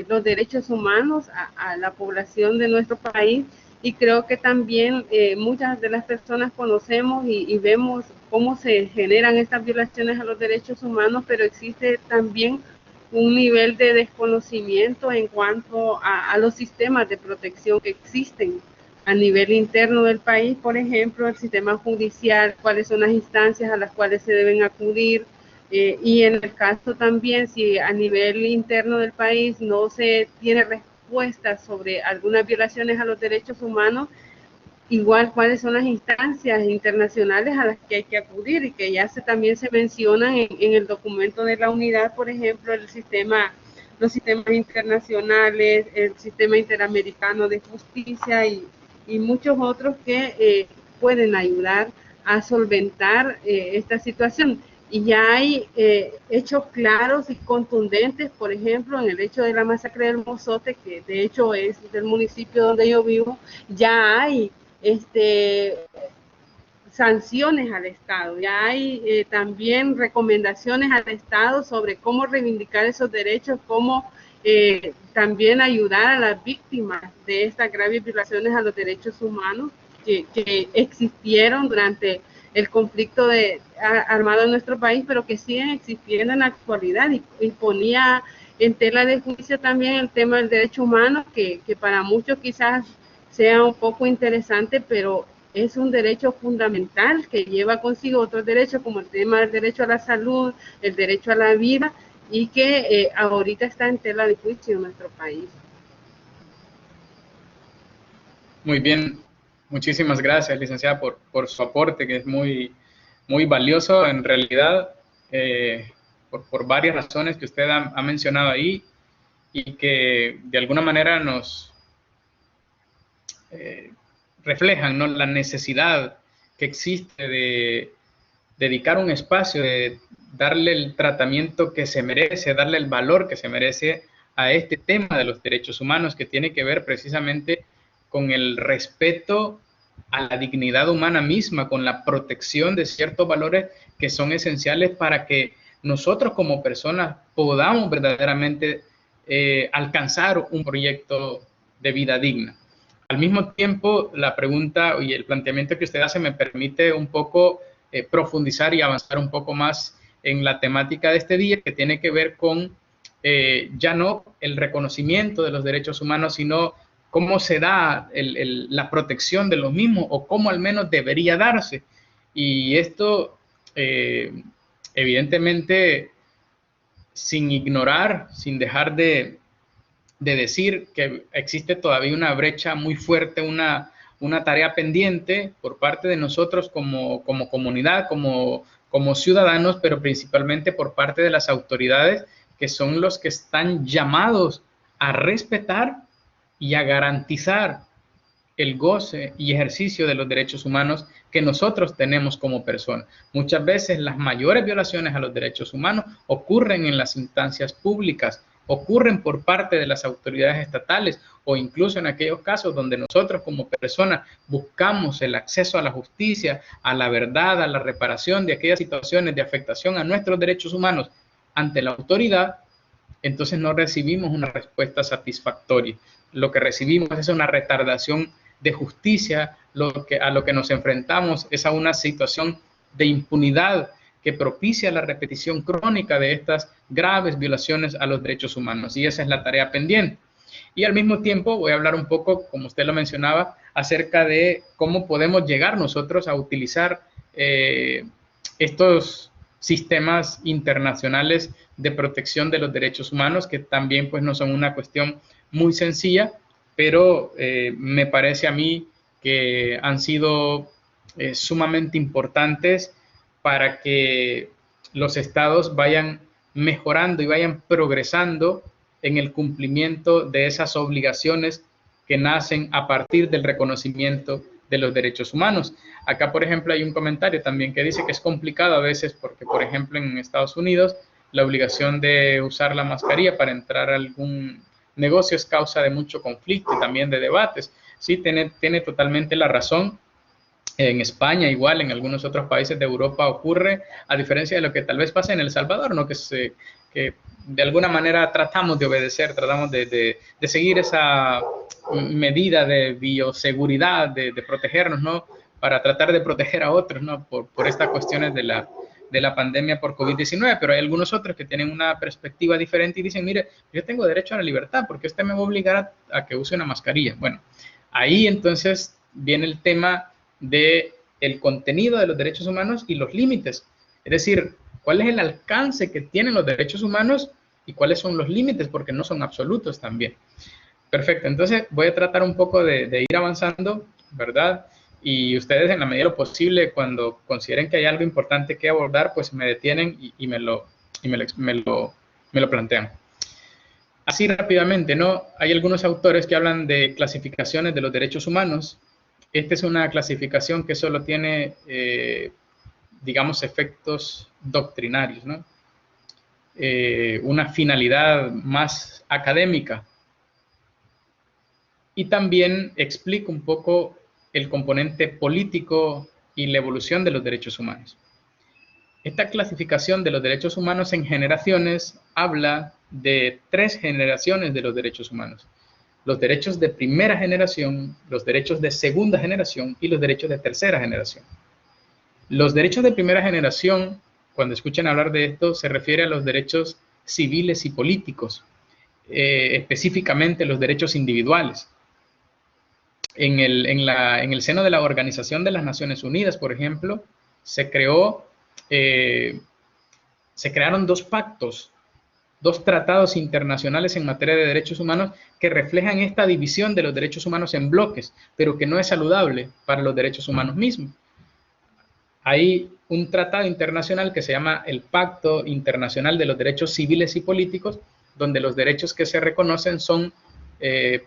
los derechos humanos a la población de nuestro país, y creo que también muchas de las personas conocemos y vemos cómo se generan estas violaciones a los derechos humanos, pero existe también un nivel de desconocimiento en cuanto a los sistemas de protección que existen a nivel interno del país, por ejemplo, el sistema judicial, cuáles son las instancias a las cuales se deben acudir, y en el caso también, si a nivel interno del país no se tiene respuesta sobre algunas violaciones a los derechos humanos, igual cuáles son las instancias internacionales a las que hay que acudir y que ya también se mencionan en el documento de la unidad, por ejemplo, los sistemas internacionales, el sistema interamericano de justicia y muchos otros que pueden ayudar a solventar esta situación. Y ya hay hechos claros y contundentes, por ejemplo, en el hecho de la masacre del Mozote, que de hecho es del municipio donde yo vivo, ya hay sanciones al Estado, ya hay también recomendaciones al Estado sobre cómo reivindicar esos derechos, cómo también ayudar a las víctimas de estas graves violaciones a los derechos humanos que existieron durante el conflicto armado en nuestro país, pero que siguen existiendo en la actualidad, y ponía en tela de juicio también el tema del derecho humano, que para muchos quizás sea un poco interesante, pero es un derecho fundamental que lleva consigo otros derechos, como el tema del derecho a la salud, el derecho a la vida, y que ahorita está en tela de juicio en nuestro país. Muy bien, muchísimas gracias, licenciada, por su aporte, que es muy, muy valioso en realidad, por varias razones que usted ha mencionado ahí, y que de alguna manera nos reflejan, ¿no?, la necesidad que existe de dedicar un espacio, de darle el tratamiento que se merece, darle el valor que se merece a este tema de los derechos humanos, que tiene que ver precisamente con el respeto a la dignidad humana misma, con la protección de ciertos valores que son esenciales para que nosotros como personas podamos verdaderamente alcanzar un proyecto de vida digna. Al mismo tiempo, la pregunta y el planteamiento que usted hace me permite un poco profundizar y avanzar un poco más en la temática de este día, que tiene que ver con ya no el reconocimiento de los derechos humanos, sino cómo se da la protección de los mismos, o cómo al menos debería darse. Y esto, evidentemente, sin ignorar, sin dejar de decir que existe todavía una brecha muy fuerte, una tarea pendiente por parte de nosotros como comunidad, como ciudadanos, pero principalmente por parte de las autoridades que son los que están llamados a respetar y a garantizar el goce y ejercicio de los derechos humanos que nosotros tenemos como personas. Muchas veces las mayores violaciones a los derechos humanos ocurren en las instancias públicas, ocurren por parte de las autoridades estatales o incluso en aquellos casos donde nosotros como personas buscamos el acceso a la justicia, a la verdad, a la reparación de aquellas situaciones de afectación a nuestros derechos humanos ante la autoridad. Entonces no recibimos una respuesta satisfactoria. Lo que recibimos es una retardación de justicia, a lo que nos enfrentamos es a una situación de impunidad que propicia la repetición crónica de estas graves violaciones a los derechos humanos. Y esa es la tarea pendiente. Y al mismo tiempo voy a hablar un poco, como usted lo mencionaba, acerca de cómo podemos llegar nosotros a utilizar estos sistemas internacionales de protección de los derechos humanos, que también pues no son una cuestión muy sencilla, pero me parece a mí que han sido sumamente importantes para que los estados vayan mejorando y vayan progresando en el cumplimiento de esas obligaciones que nacen a partir del reconocimiento de los derechos humanos. Acá, por ejemplo, hay un comentario también que dice que es complicado a veces porque, por ejemplo, en Estados Unidos, la obligación de usar la mascarilla para entrar a algún negocio es causa de mucho conflicto y también de debates. Sí, tiene totalmente la razón. En España, igual, en algunos otros países de Europa ocurre, a diferencia de lo que tal vez pasa en El Salvador, ¿no? Que de alguna manera tratamos de obedecer, tratamos de seguir esa medida de bioseguridad, de protegernos, ¿no? Para tratar de proteger a otros, ¿no? Por estas cuestiones de la pandemia por COVID-19, pero hay algunos otros que tienen una perspectiva diferente y dicen, mire, yo tengo derecho a la libertad, porque usted me va a obligar a que use una mascarilla. Bueno, ahí entonces viene el tema del contenido de los derechos humanos y los límites. Es decir, cuál es el alcance que tienen los derechos humanos y cuáles son los límites, porque no son absolutos también. Perfecto, entonces voy a tratar un poco de ir avanzando, ¿verdad? Y ustedes en la medida de lo posible, cuando consideren que hay algo importante que abordar, pues me detienen y me lo plantean. Así rápidamente, ¿no? Hay algunos autores que hablan de clasificaciones de los derechos humanos. Esta es una clasificación que solo tiene, digamos, efectos doctrinarios, ¿no? Una finalidad más académica. Y también explica un poco el componente político y la evolución de los derechos humanos. Esta clasificación de los derechos humanos en generaciones habla de 3 generaciones de los derechos humanos. Los derechos de primera generación, los derechos de segunda generación y los derechos de tercera generación. Los derechos de primera generación, cuando escuchen hablar de esto, se refiere a los derechos civiles y políticos, específicamente los derechos individuales. En el seno de la Organización de las Naciones Unidas, por ejemplo, se crearon 2 pactos, 2 tratados internacionales en materia de derechos humanos que reflejan esta división de los derechos humanos en bloques, pero que no es saludable para los derechos humanos mismos. Hay un tratado internacional que se llama el Pacto Internacional de los Derechos Civiles y Políticos, donde los derechos que se reconocen son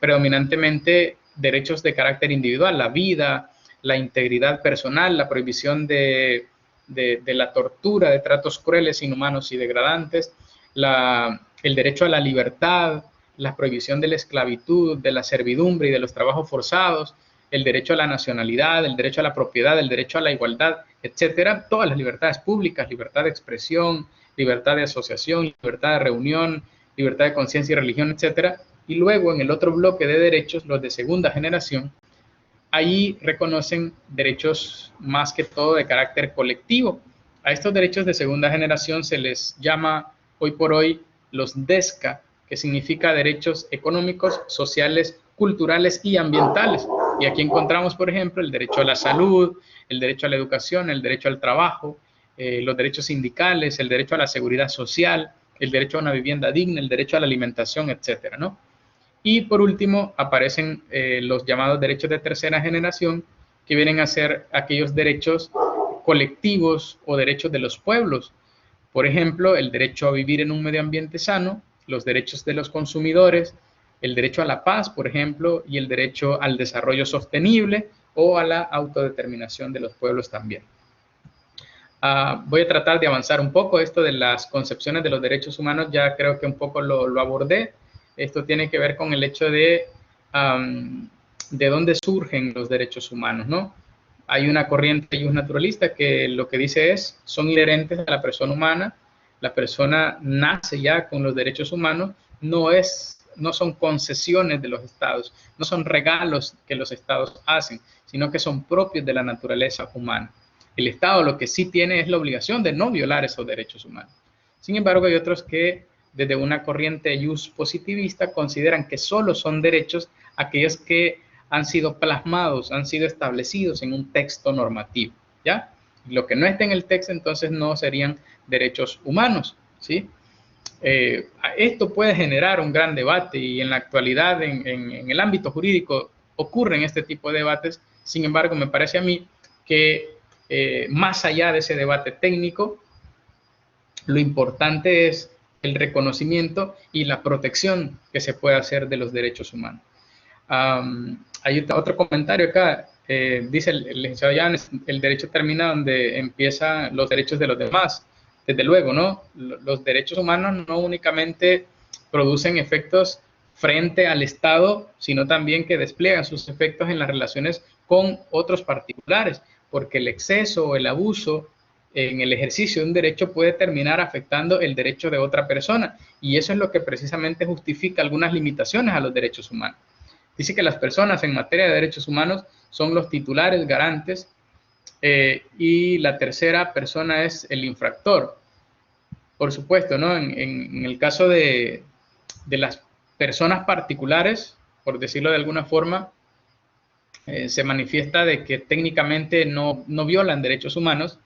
predominantemente derechos de carácter individual, la vida, la integridad personal, la prohibición de la tortura, de tratos crueles, inhumanos y degradantes, el derecho a la libertad, la prohibición de la esclavitud, de la servidumbre y de los trabajos forzados, el derecho a la nacionalidad, el derecho a la propiedad, el derecho a la igualdad, etcétera, todas las libertades públicas, libertad de expresión, libertad de asociación, libertad de reunión, libertad de conciencia y religión, etcétera. Y luego en el otro bloque de derechos, los de segunda generación, ahí reconocen derechos más que todo de carácter colectivo. A estos derechos de segunda generación se les llama hoy por hoy los DESCA, que significa derechos económicos, sociales, culturales y ambientales. Y aquí encontramos, por ejemplo, el derecho a la salud, el derecho a la educación, el derecho al trabajo, los derechos sindicales, el derecho a la seguridad social, el derecho a una vivienda digna, el derecho a la alimentación, etcétera, ¿no? Y por último aparecen los llamados derechos de tercera generación, que vienen a ser aquellos derechos colectivos o derechos de los pueblos. Por ejemplo, el derecho a vivir en un medio ambiente sano, los derechos de los consumidores, el derecho a la paz, por ejemplo, y el derecho al desarrollo sostenible o a la autodeterminación de los pueblos también. Voy a tratar de avanzar un poco. Esto de las concepciones de los derechos humanos ya creo que un poco lo abordé. Esto tiene que ver con el hecho de dónde surgen los derechos humanos, ¿no? Hay una corriente naturalista que lo que dice son inherentes a la persona humana. La persona nace ya con los derechos humanos, no son concesiones de los estados, no son regalos que los estados hacen, sino que son propios de la naturaleza humana. El Estado lo que sí tiene es la obligación de no violar esos derechos humanos. Sin embargo, hay otros que desde una corriente jus positivista consideran que solo son derechos aquellos que han sido plasmados, han sido establecidos en un texto normativo, ¿ya? Lo que no esté en el texto entonces no serían derechos humanos, ¿sí? Esto puede generar un gran debate y en la actualidad en el ámbito jurídico ocurren este tipo de debates. Sin embargo, me parece a mí que más allá de ese debate técnico, lo importante es el reconocimiento y la protección que se puede hacer de los derechos humanos. Hay otro comentario acá, dice el licenciado Llanes, el derecho termina donde empiezan los derechos de los demás. Desde luego, ¿no? Los derechos humanos no únicamente producen efectos frente al Estado, sino también que despliegan sus efectos en las relaciones con otros particulares, porque el exceso o el abuso en el ejercicio de un derecho puede terminar afectando el derecho de otra persona, y eso es lo que precisamente justifica algunas limitaciones a los derechos humanos. Dice que las personas en materia de derechos humanos son los titulares, garantes, y la tercera persona es el infractor. Por supuesto, ¿no? En el caso de las personas particulares, por decirlo de alguna forma, se manifiesta de que técnicamente no violan derechos humanos,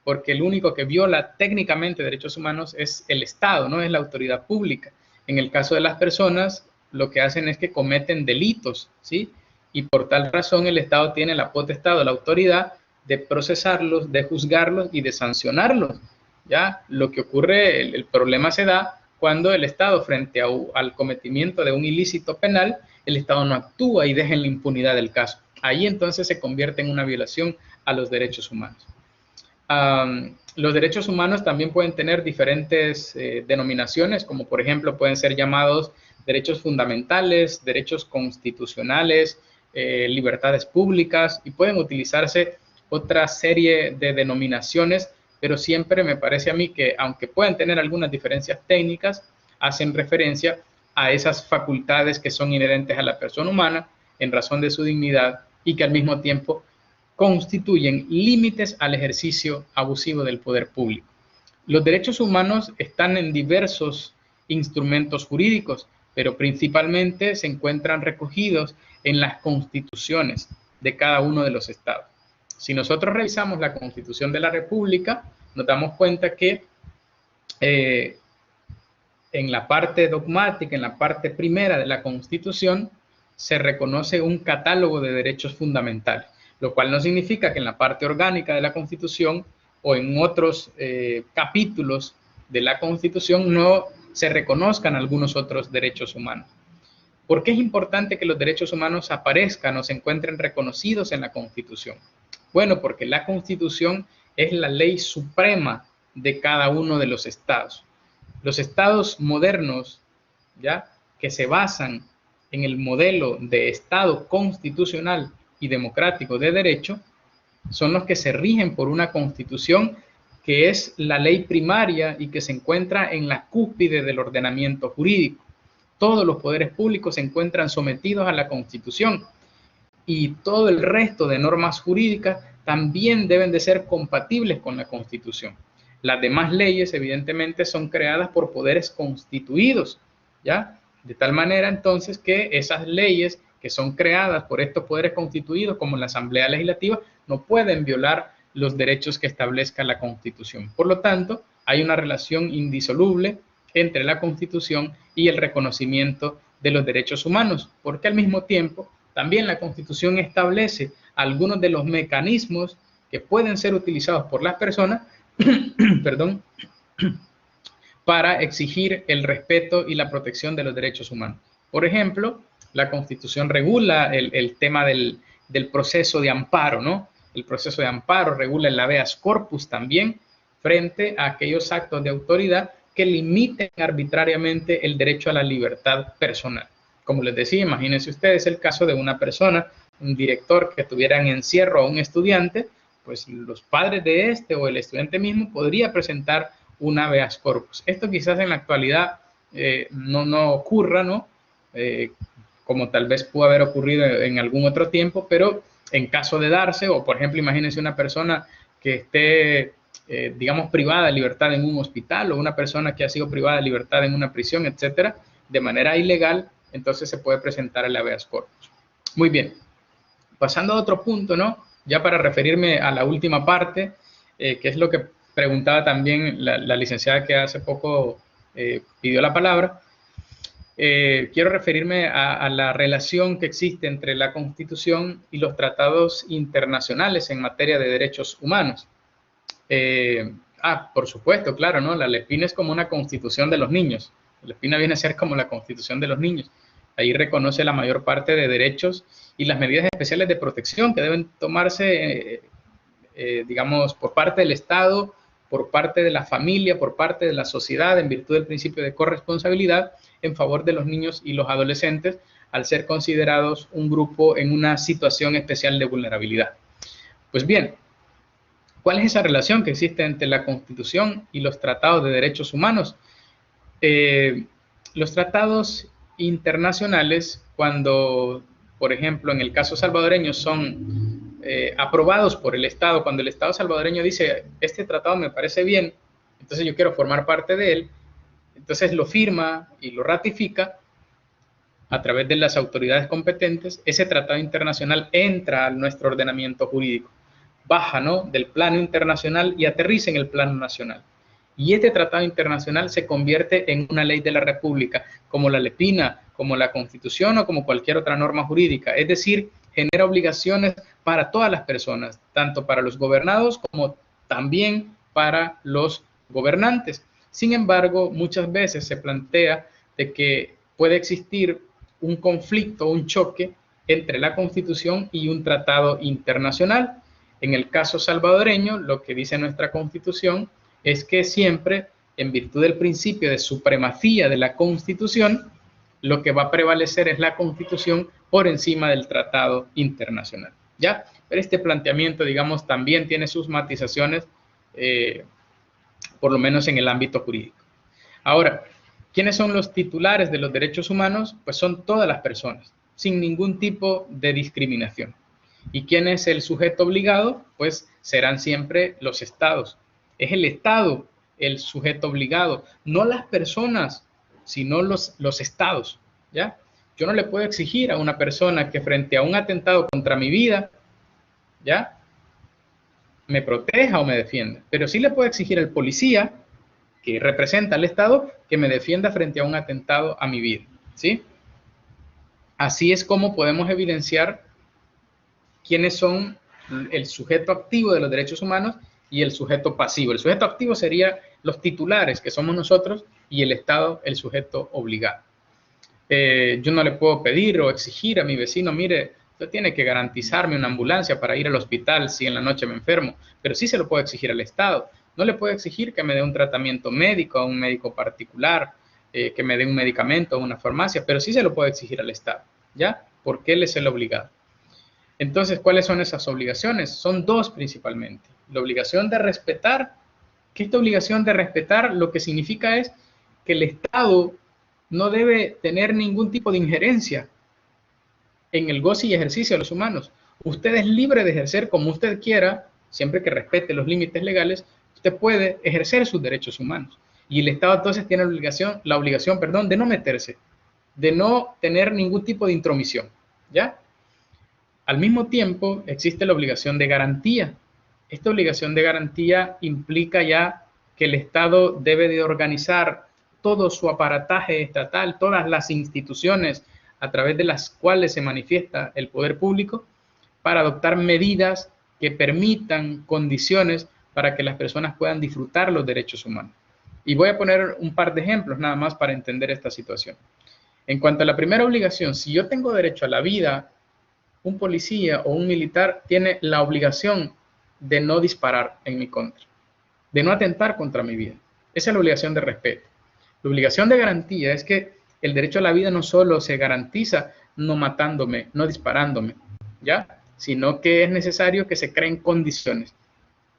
porque el único que viola técnicamente derechos humanos es el Estado, no es la autoridad pública. En el caso de las personas, lo que hacen es que cometen delitos, ¿sí? Y por tal razón el Estado tiene la potestad o la autoridad de procesarlos, de juzgarlos y de sancionarlos, ¿ya? Lo que ocurre, el problema se da cuando el Estado, frente al cometimiento de un ilícito penal, el Estado no actúa y deja en la impunidad del caso. Ahí entonces se convierte en una violación a los derechos humanos. Los derechos humanos también pueden tener diferentes denominaciones, como por ejemplo pueden ser llamados derechos fundamentales, derechos constitucionales, libertades públicas, y pueden utilizarse otra serie de denominaciones, pero siempre me parece a mí que, aunque pueden tener algunas diferencias técnicas, hacen referencia a esas facultades que son inherentes a la persona humana en razón de su dignidad y que al mismo tiempo constituyen límites al ejercicio abusivo del poder público. Los derechos humanos están en diversos instrumentos jurídicos, pero principalmente se encuentran recogidos en las constituciones de cada uno de los estados. Si nosotros revisamos la Constitución de la República, nos damos cuenta que en la parte dogmática, en la parte primera de la Constitución, se reconoce un catálogo de derechos fundamentales, lo cual no significa que en la parte orgánica de la Constitución o en otros capítulos de la Constitución no se reconozcan algunos otros derechos humanos. ¿Por qué es importante que los derechos humanos aparezcan o se encuentren reconocidos en la Constitución? Bueno, porque la Constitución es la ley suprema de cada uno de los estados. Los estados modernos, ¿ya?, que se basan en el modelo de Estado constitucional y democrático de derecho, son los que se rigen por una Constitución que es la ley primaria y que se encuentra en la cúspide del ordenamiento jurídico. Todos los poderes públicos se encuentran sometidos a la Constitución y todo el resto de normas jurídicas también deben de ser compatibles con la Constitución. Las demás leyes, evidentemente, son creadas por poderes constituidos, ¿ya? De tal manera, entonces, que esas leyes que son creadas por estos poderes constituidos, como la Asamblea Legislativa, no pueden violar los derechos que establezca la Constitución. Por lo tanto, hay una relación indisoluble entre la Constitución y el reconocimiento de los derechos humanos, porque al mismo tiempo, también la Constitución establece algunos de los mecanismos que pueden ser utilizados por las personas perdón, para exigir el respeto y la protección de los derechos humanos. Por ejemplo, la Constitución regula el tema del proceso de amparo, ¿no? El proceso de amparo regula el habeas corpus también frente a aquellos actos de autoridad que limiten arbitrariamente el derecho a la libertad personal. Como les decía, imagínense ustedes el caso de una persona, un director que tuviera en encierro a un estudiante, pues los padres de este o el estudiante mismo podría presentar un habeas corpus. Esto quizás en la actualidad no ocurra, ¿no? Como tal vez pudo haber ocurrido en algún otro tiempo, pero en caso de darse, o por ejemplo, imagínense una persona que esté, digamos, privada de libertad en un hospital, o una persona que ha sido privada de libertad en una prisión, etcétera, de manera ilegal, entonces se puede presentar el habeas corpus. Muy bien. Pasando a otro punto, ¿no? Ya para referirme a la última parte, que es lo que preguntaba también la licenciada que hace poco pidió la palabra. Quiero referirme a la relación que existe entre la Constitución y los tratados internacionales en materia de derechos humanos. Por supuesto, claro, ¿no? La LEPINA es como una constitución de los niños. La LEPINA viene a ser como la constitución de los niños. Ahí reconoce la mayor parte de derechos y las medidas especiales de protección que deben tomarse, digamos, por parte del Estado, por parte de la familia, por parte de la sociedad, en virtud del principio de corresponsabilidad, en favor de los niños y los adolescentes, al ser considerados un grupo en una situación especial de vulnerabilidad. Pues bien, ¿cuál es esa relación que existe entre la Constitución y los tratados de derechos humanos? Los tratados internacionales, cuando, por ejemplo, en el caso salvadoreño son aprobados por el Estado, cuando el Estado salvadoreño dice, este tratado me parece bien, entonces yo quiero formar parte de él, entonces lo firma y lo ratifica a través de las autoridades competentes, ese tratado internacional entra a nuestro ordenamiento jurídico, baja, ¿no?, del plano internacional y aterriza en el plano nacional. Y este tratado internacional se convierte en una ley de la República, como la LEPINA, como la Constitución o como cualquier otra norma jurídica. Es decir, genera obligaciones para todas las personas, tanto para los gobernados como también para los gobernantes. Sin embargo, muchas veces se plantea de que puede existir un conflicto, un choque entre la Constitución y un tratado internacional. En el caso salvadoreño, lo que dice nuestra Constitución es que siempre, en virtud del principio de supremacía de la Constitución, lo que va a prevalecer es la Constitución por encima del tratado internacional, ¿ya? Pero este planteamiento, digamos, también tiene sus matizaciones, por lo menos en el ámbito jurídico. Ahora, ¿quiénes son los titulares de los derechos humanos? Pues son todas las personas, sin ningún tipo de discriminación. ¿Y quién es el sujeto obligado? Pues serán siempre los estados. Es el Estado el sujeto obligado, no las personas, sino los estados, ¿ya? Yo no le puedo exigir a una persona que frente a un atentado contra mi vida, ¿ya?, me proteja o me defienda, pero sí le puedo exigir al policía, que representa al Estado, que me defienda frente a un atentado a mi vida, ¿sí? Así es como podemos evidenciar quiénes son el sujeto activo de los derechos humanos y el sujeto pasivo. El sujeto activo sería los titulares, que somos nosotros, y el Estado, el sujeto obligado. Yo no le puedo pedir o exigir a mi vecino, mire, usted tiene que garantizarme una ambulancia para ir al hospital si en la noche me enfermo, pero sí se lo puedo exigir al Estado. No le puedo exigir que me dé un tratamiento médico a un médico particular, que me dé un medicamento a una farmacia, pero sí se lo puedo exigir al Estado, ¿ya? Porque él es el obligado. Entonces, ¿cuáles son esas obligaciones? Son dos principalmente. La obligación de respetar, que esta obligación de respetar lo que significa es que el Estado no debe tener ningún tipo de injerencia en el goce y ejercicio de los humanos. Usted es libre de ejercer como usted quiera, siempre que respete los límites legales, usted puede ejercer sus derechos humanos. Y el Estado entonces tiene la obligación, de no meterse, de no tener ningún tipo de intromisión, ¿ya? Al mismo tiempo, existe la obligación de garantía. Esta obligación de garantía implica ya que el Estado debe de organizar todo su aparataje estatal, todas las instituciones a través de las cuales se manifiesta el poder público, para adoptar medidas que permitan condiciones para que las personas puedan disfrutar los derechos humanos. Y voy a poner un par de ejemplos nada más para entender esta situación. En cuanto a la primera obligación, si yo tengo derecho a la vida, un policía o un militar tiene la obligación de no disparar en mi contra, de no atentar contra mi vida. Esa es la obligación de respeto. La obligación de garantía es que el derecho a la vida no solo se garantiza no matándome, no disparándome, ¿ya? Sino que es necesario que se creen condiciones.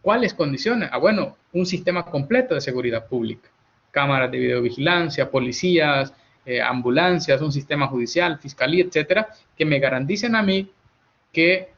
¿Cuáles condiciones? Bueno, un sistema completo de seguridad pública. Cámaras de videovigilancia, policías, ambulancias, un sistema judicial, fiscalía, etcétera, que me garanticen a mí que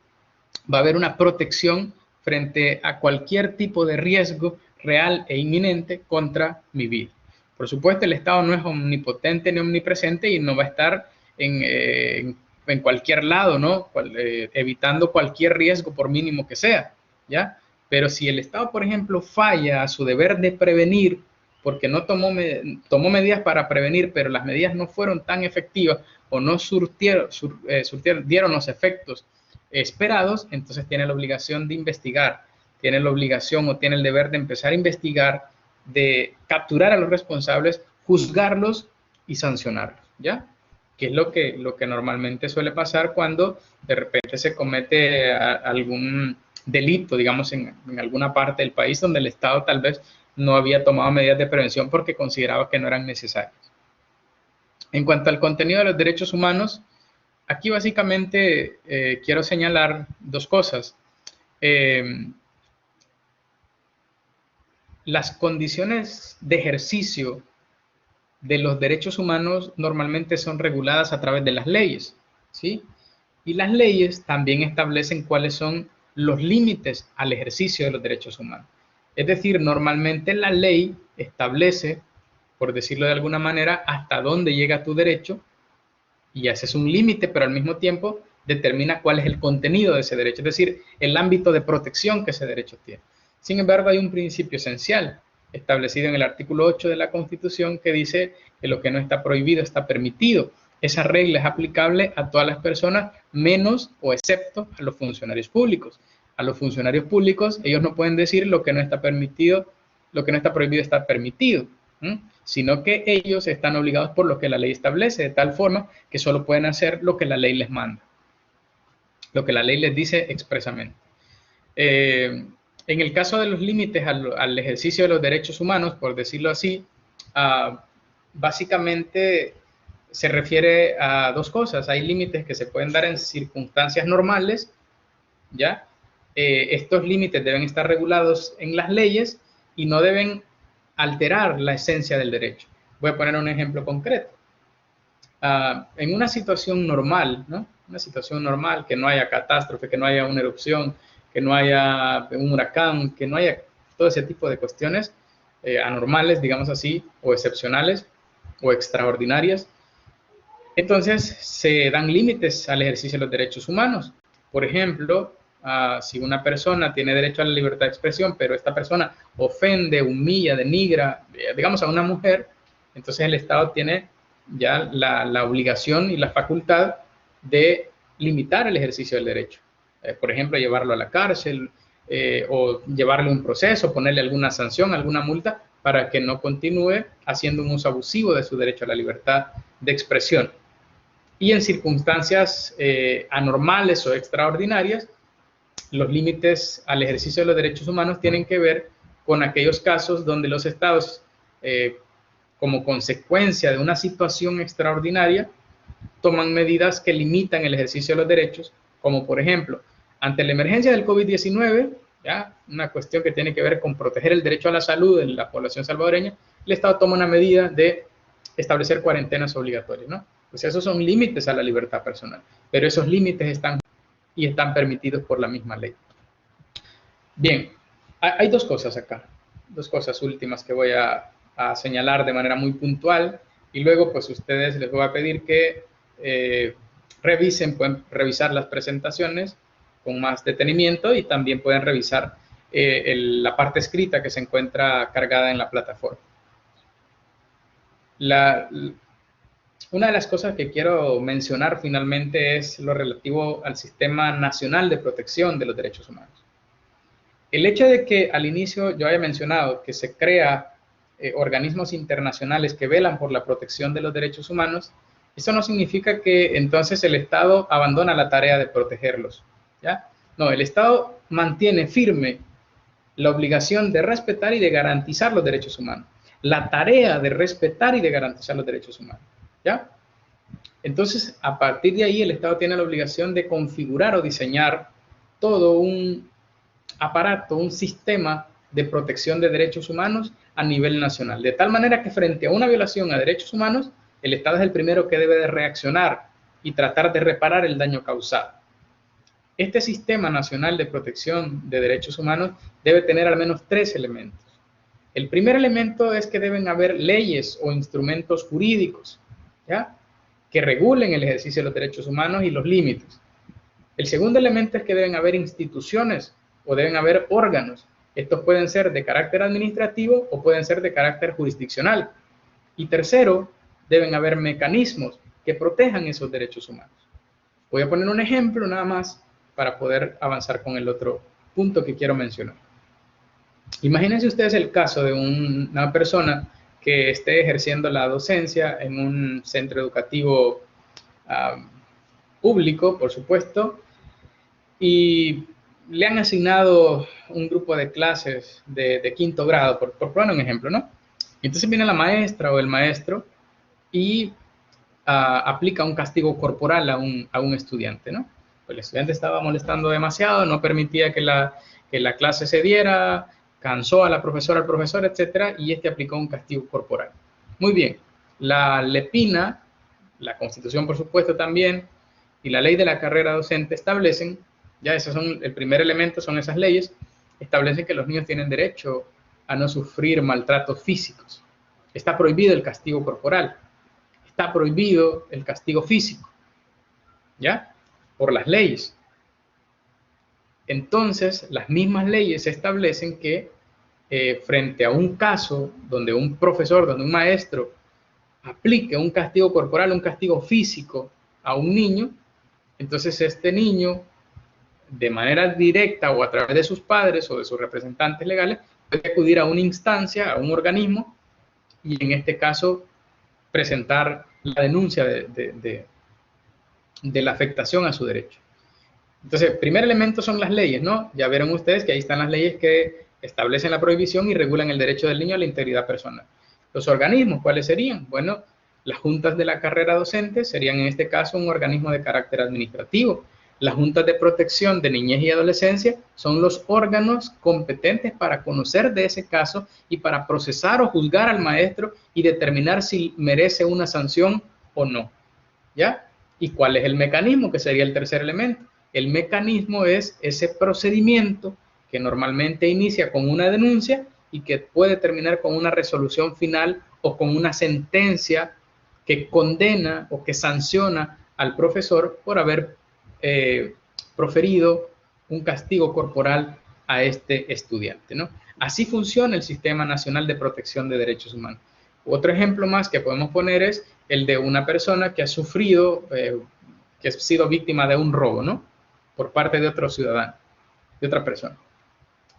va a haber una protección frente a cualquier tipo de riesgo real e inminente contra mi vida. Por supuesto, el Estado no es omnipotente ni omnipresente y no va a estar en cualquier lado, ¿no? Evitando cualquier riesgo por mínimo que sea, ¿ya? Pero si el Estado, por ejemplo, falla a su deber de prevenir, porque no tomó medidas para prevenir, pero las medidas no fueron tan efectivas o no dieron los efectos esperados, entonces tiene la obligación de investigar, tiene la obligación o tiene el deber de empezar a investigar, de capturar a los responsables, juzgarlos y sancionarlos, ¿ya? Que es lo que normalmente suele pasar cuando de repente se comete algún delito, digamos, en alguna parte del país donde el Estado tal vez no había tomado medidas de prevención porque consideraba que no eran necesarias. En cuanto al contenido de los derechos humanos, aquí básicamente quiero señalar dos cosas. Las condiciones de ejercicio de los derechos humanos normalmente son reguladas a través de las leyes, ¿sí? Y las leyes también establecen cuáles son los límites al ejercicio de los derechos humanos. Es decir, normalmente la ley establece, por decirlo de alguna manera, hasta dónde llega tu derecho y haces un límite, pero al mismo tiempo determina cuál es el contenido de ese derecho, es decir, el ámbito de protección que ese derecho tiene. Sin embargo, hay un principio esencial establecido en el artículo 8 de la Constitución que dice que lo que no está prohibido está permitido. Esa regla es aplicable a todas las personas, menos o excepto a los funcionarios públicos. A los funcionarios públicos, ellos no pueden decir lo que no está permitido, lo que no está prohibido está permitido, sino que ellos están obligados por lo que la ley establece, de tal forma que solo pueden hacer lo que la ley les manda, lo que la ley les dice expresamente. En el caso de los límites al ejercicio de los derechos humanos, por decirlo así, básicamente se refiere a dos cosas. Hay límites que se pueden dar en circunstancias normales, ¿ya? Estos límites deben estar regulados en las leyes y no deben alterar la esencia del derecho. Voy a poner un ejemplo concreto. En una situación normal, ¿no? Una situación normal, que no haya catástrofe, que no haya una erupción, que no haya un huracán, que no haya todo ese tipo de cuestiones anormales, digamos así, o excepcionales o extraordinarias. Entonces se dan límites al ejercicio de los derechos humanos. Por ejemplo, si una persona tiene derecho a la libertad de expresión, pero esta persona ofende, humilla, denigra, digamos, a una mujer, entonces el Estado tiene ya la obligación y la facultad de limitar el ejercicio del derecho. Por ejemplo, llevarlo a la cárcel o llevarle un proceso, ponerle alguna sanción, alguna multa, para que no continúe haciendo un uso abusivo de su derecho a la libertad de expresión. Y en circunstancias anormales o extraordinarias, los límites al ejercicio de los derechos humanos tienen que ver con aquellos casos donde los estados, como consecuencia de una situación extraordinaria, toman medidas que limitan el ejercicio de los derechos, como por ejemplo, ante la emergencia del COVID-19, ¿ya? Una cuestión que tiene que ver con proteger el derecho a la salud de la población salvadoreña, el Estado toma una medida de establecer cuarentenas obligatorias, ¿no? Pues esos son límites a la libertad personal, pero esos límites están permitidos por la misma ley. Bien, hay dos cosas acá, dos cosas últimas que voy a señalar de manera muy puntual y luego pues ustedes les voy a pedir que pueden revisar las presentaciones con más detenimiento y también pueden revisar la parte escrita que se encuentra cargada en la plataforma. Una de las cosas que quiero mencionar finalmente es lo relativo al Sistema Nacional de Protección de los Derechos Humanos. El hecho de que al inicio yo haya mencionado que se crea organismos internacionales que velan por la protección de los derechos humanos, eso no significa que entonces el Estado abandona la tarea de protegerlos, ¿ya? No, el Estado mantiene firme la obligación de respetar y de garantizar los derechos humanos, la tarea de respetar y de garantizar los derechos humanos, ¿ya? Entonces, a partir de ahí, el Estado tiene la obligación de configurar o diseñar todo un aparato, un sistema de protección de derechos humanos a nivel nacional, de tal manera que frente a una violación a derechos humanos, el Estado es el primero que debe de reaccionar y tratar de reparar el daño causado. Este sistema nacional de protección de derechos humanos debe tener al menos 3 elementos. El primer elemento es que deben haber leyes o instrumentos jurídicos, ¿ya?, que regulen el ejercicio de los derechos humanos y los límites. El segundo elemento es que deben haber instituciones o deben haber órganos. Estos pueden ser de carácter administrativo o pueden ser de carácter jurisdiccional. Y tercero, deben haber mecanismos que protejan esos derechos humanos. Voy a poner un ejemplo nada más para poder avanzar con el otro punto que quiero mencionar. Imagínense ustedes el caso de una persona que esté ejerciendo la docencia en un centro educativo público, por supuesto, y le han asignado un grupo de clases de 5º grado, por poner un ejemplo, ¿no? Entonces viene la maestra o el maestro y aplica un castigo corporal a un estudiante, ¿no? Pues el estudiante estaba molestando demasiado, no permitía que la clase se diera, cansó a la profesora, al profesor, etcétera, y este aplicó un castigo corporal. Muy bien, la LEPINA, la Constitución, por supuesto, también, y la ley de la carrera docente establecen, ya esos son, el primer elemento son esas leyes, establecen que los niños tienen derecho a no sufrir maltratos físicos. Está prohibido el castigo corporal, está prohibido el castigo físico, ¿ya?, por las leyes. Entonces, las mismas leyes establecen que frente a un caso donde un profesor, donde un maestro aplique un castigo corporal, un castigo físico a un niño, entonces este niño, de manera directa o a través de sus padres o de sus representantes legales, puede acudir a una instancia, a un organismo, y en este caso presentar la denuncia de la afectación a su derecho. Entonces, el primer elemento son las leyes, ¿no? Ya vieron ustedes que ahí están las leyes que establecen la prohibición y regulan el derecho del niño a la integridad personal. Los organismos, ¿cuáles serían? Bueno, las juntas de la carrera docente serían en este caso un organismo de carácter administrativo. Las juntas de protección de niñez y adolescencia son los órganos competentes para conocer de ese caso y para procesar o juzgar al maestro y determinar si merece una sanción o no, ¿ya? ¿Y cuál es el mecanismo? Que sería el tercer elemento. El mecanismo es ese procedimiento que normalmente inicia con una denuncia y que puede terminar con una resolución final o con una sentencia que condena o que sanciona al profesor por haber proferido un castigo corporal a este estudiante, ¿no? Así funciona el Sistema Nacional de Protección de Derechos Humanos. Otro ejemplo más que podemos poner es el de una persona que ha sufrido, que ha sido víctima de un robo, ¿no?, por parte de otro ciudadano, de otra persona.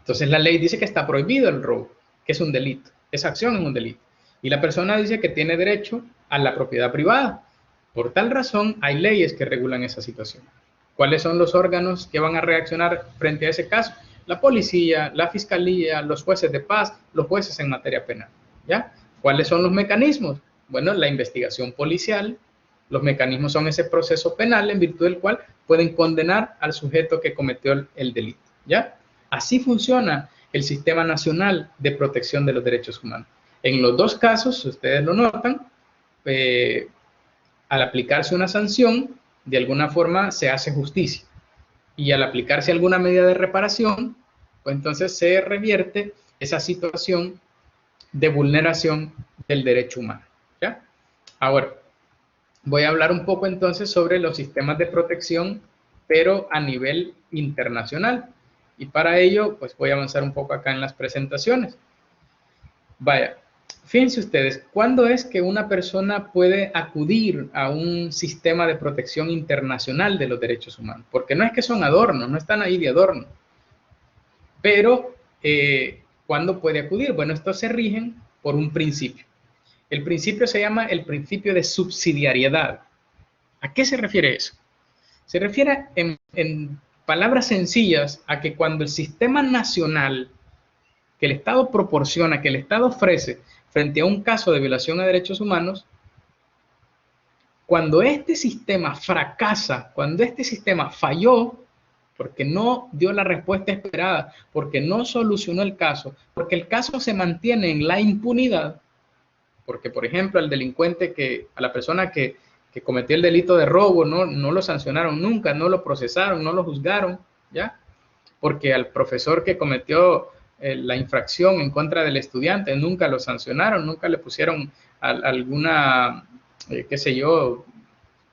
Entonces la ley dice que está prohibido el robo, que es un delito, esa acción es un delito. Y la persona dice que tiene derecho a la propiedad privada. Por tal razón, hay leyes que regulan esa situación. ¿Cuáles son los órganos que van a reaccionar frente a ese caso? La policía, la fiscalía, los jueces de paz, los jueces en materia penal, ¿ya? ¿Cuáles son los mecanismos? Bueno, la investigación policial. Los mecanismos son ese proceso penal en virtud del cual pueden condenar al sujeto que cometió el delito, ¿ya? Así funciona el Sistema Nacional de Protección de los Derechos Humanos. En los dos casos, si ustedes lo notan, al aplicarse una sanción, de alguna forma se hace justicia. Y al aplicarse alguna medida de reparación, pues entonces se revierte esa situación de vulneración del derecho humano, ¿ya? Ahora, voy a hablar un poco entonces sobre los sistemas de protección, pero a nivel internacional. Y para ello, pues voy a avanzar un poco acá en las presentaciones. Vaya, fíjense ustedes, ¿cuándo es que una persona puede acudir a un sistema de protección internacional de los derechos humanos? Porque no es que son adornos, no están ahí de adorno. Pero, ¿cuándo puede acudir? Bueno, estos se rigen por un principio. El principio se llama el principio de subsidiariedad. ¿A qué se refiere eso? Se refiere en palabras sencillas a que cuando el sistema nacional que el Estado proporciona, que el Estado ofrece frente a un caso de violación a derechos humanos, cuando este sistema fracasa, cuando este sistema falló, porque no dio la respuesta esperada, porque no solucionó el caso, porque el caso se mantiene en la impunidad, porque, por ejemplo, al delincuente, a la persona que cometió el delito de robo, no lo sancionaron nunca, no lo procesaron, no lo juzgaron, ¿ya? Porque al profesor que cometió la infracción en contra del estudiante nunca lo sancionaron, nunca le pusieron alguna, qué sé yo,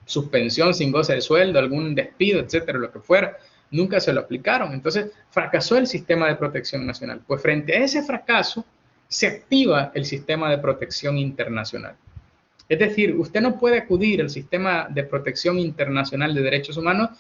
suspensión sin goce de sueldo, algún despido, etcétera, lo que fuera. Nunca se lo aplicaron. Entonces, fracasó el sistema de protección nacional. Pues frente a ese fracaso, se activa el sistema de protección internacional. Es decir, usted no puede acudir al sistema de protección internacional de derechos humanos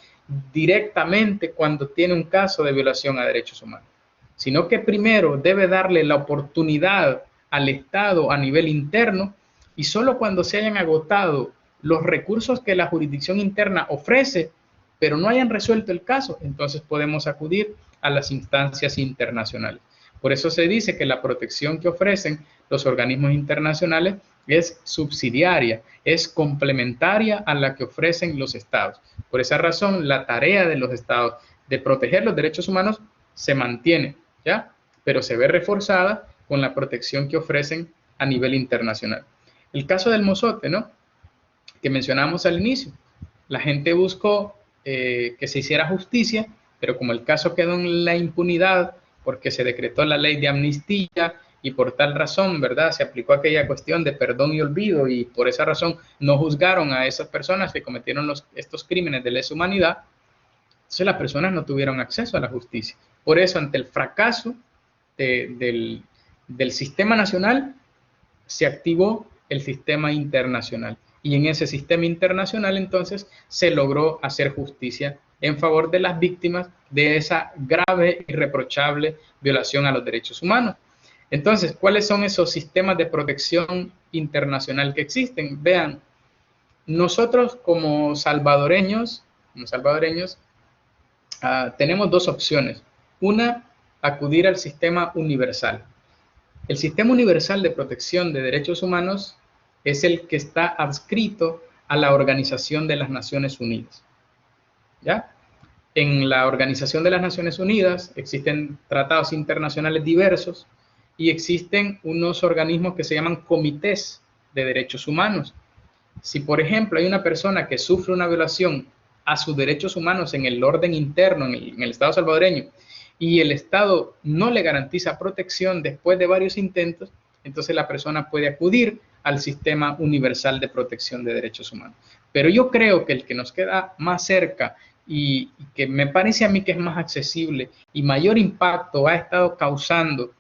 directamente cuando tiene un caso de violación a derechos humanos, sino que primero debe darle la oportunidad al Estado a nivel interno, y solo cuando se hayan agotado los recursos que la jurisdicción interna ofrece, pero no hayan resuelto el caso, entonces podemos acudir a las instancias internacionales. Por eso se dice que la protección que ofrecen los organismos internacionales es subsidiaria, es complementaria a la que ofrecen los estados. Por esa razón, la tarea de los estados de proteger los derechos humanos se mantiene, ¿ya? Pero se ve reforzada con la protección que ofrecen a nivel internacional. El caso del mozote, ¿no?, que mencionamos al inicio. La gente buscó que se hiciera justicia, pero como el caso quedó en la impunidad porque se decretó la ley de amnistía y por tal razón, ¿verdad?, se aplicó aquella cuestión de perdón y olvido, y por esa razón no juzgaron a esas personas que cometieron estos crímenes de lesa humanidad. Entonces las personas no tuvieron acceso a la justicia. Por eso, ante el fracaso del sistema nacional, se activó el sistema internacional. Y en ese sistema internacional, entonces, se logró hacer justicia en favor de las víctimas de esa grave y reprochable violación a los derechos humanos. Entonces, ¿cuáles son esos sistemas de protección internacional que existen? Vean, nosotros como salvadoreños, tenemos dos opciones. Una, acudir al sistema universal. El sistema universal de protección de derechos humanos es el que está adscrito a la Organización de las Naciones Unidas, ¿ya? En la Organización de las Naciones Unidas existen tratados internacionales diversos y existen unos organismos que se llaman comités de derechos humanos. Si, por ejemplo, hay una persona que sufre una violación a sus derechos humanos en el orden interno, en el Estado salvadoreño, y el Estado no le garantiza protección después de varios intentos, entonces la persona puede acudir al sistema universal de protección de derechos humanos. Pero yo creo que el que nos queda más cerca y que me parece a mí que es más accesible y mayor impacto ha estado causando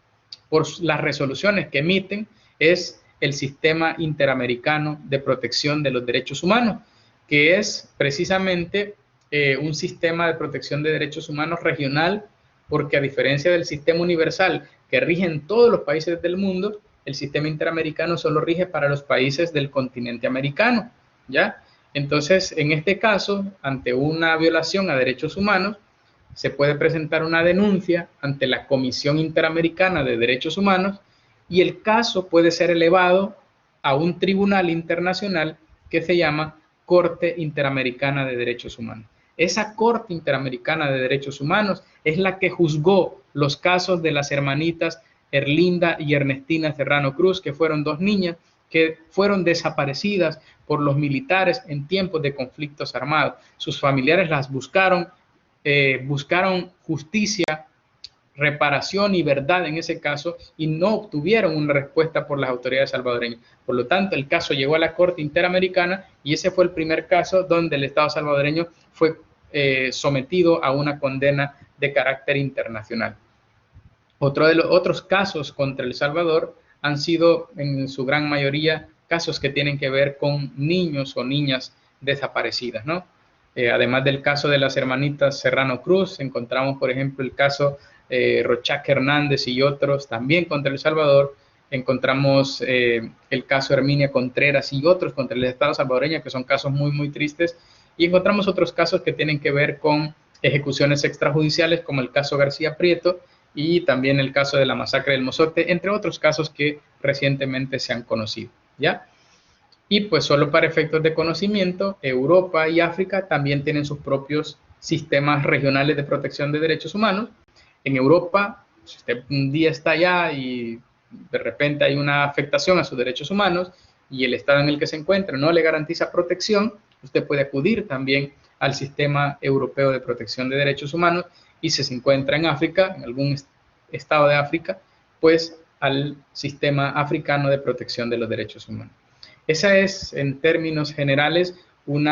por las resoluciones que emiten es el sistema interamericano de protección de los derechos humanos, que es precisamente un sistema de protección de derechos humanos regional, porque a diferencia del sistema universal que rige en todos los países del mundo, el sistema interamericano solo rige para los países del continente americano, ¿ya? Entonces, en este caso, ante una violación a derechos humanos, se puede presentar una denuncia ante la Comisión Interamericana de Derechos Humanos y el caso puede ser elevado a un tribunal internacional que se llama Corte Interamericana de Derechos Humanos. Esa Corte Interamericana de Derechos Humanos es la que juzgó los casos de las hermanitas Erlinda y Ernestina Serrano Cruz, que fueron dos niñas que fueron desaparecidas por los militares en tiempos de conflictos armados. Sus familiares las buscaron justicia, reparación y verdad en ese caso y no obtuvieron una respuesta por las autoridades salvadoreñas. Por lo tanto, el caso llegó a la Corte Interamericana y ese fue el primer caso donde el Estado salvadoreño fue sometido a una condena de carácter internacional. Otro de los otros casos contra El Salvador han sido en su gran mayoría casos que tienen que ver con niños o niñas desaparecidas, ¿no? Además del caso de las hermanitas Serrano Cruz, encontramos, por ejemplo, el caso Rochac Hernández y otros también contra El Salvador, encontramos el caso Herminia Contreras y otros contra el Estado salvadoreño, que son casos muy, muy tristes, y encontramos otros casos que tienen que ver con ejecuciones extrajudiciales, como el caso García Prieto y también el caso de la masacre del Mozote, entre otros casos que recientemente se han conocido, ¿ya? Y pues solo para efectos de conocimiento, Europa y África también tienen sus propios sistemas regionales de protección de derechos humanos. En Europa, si usted un día está allá y de repente hay una afectación a sus derechos humanos y el estado en el que se encuentra no le garantiza protección, usted puede acudir también al sistema europeo de protección de derechos humanos, y si se encuentra en África, en algún estado de África, pues al sistema africano de protección de los derechos humanos. Esa es, en términos generales, un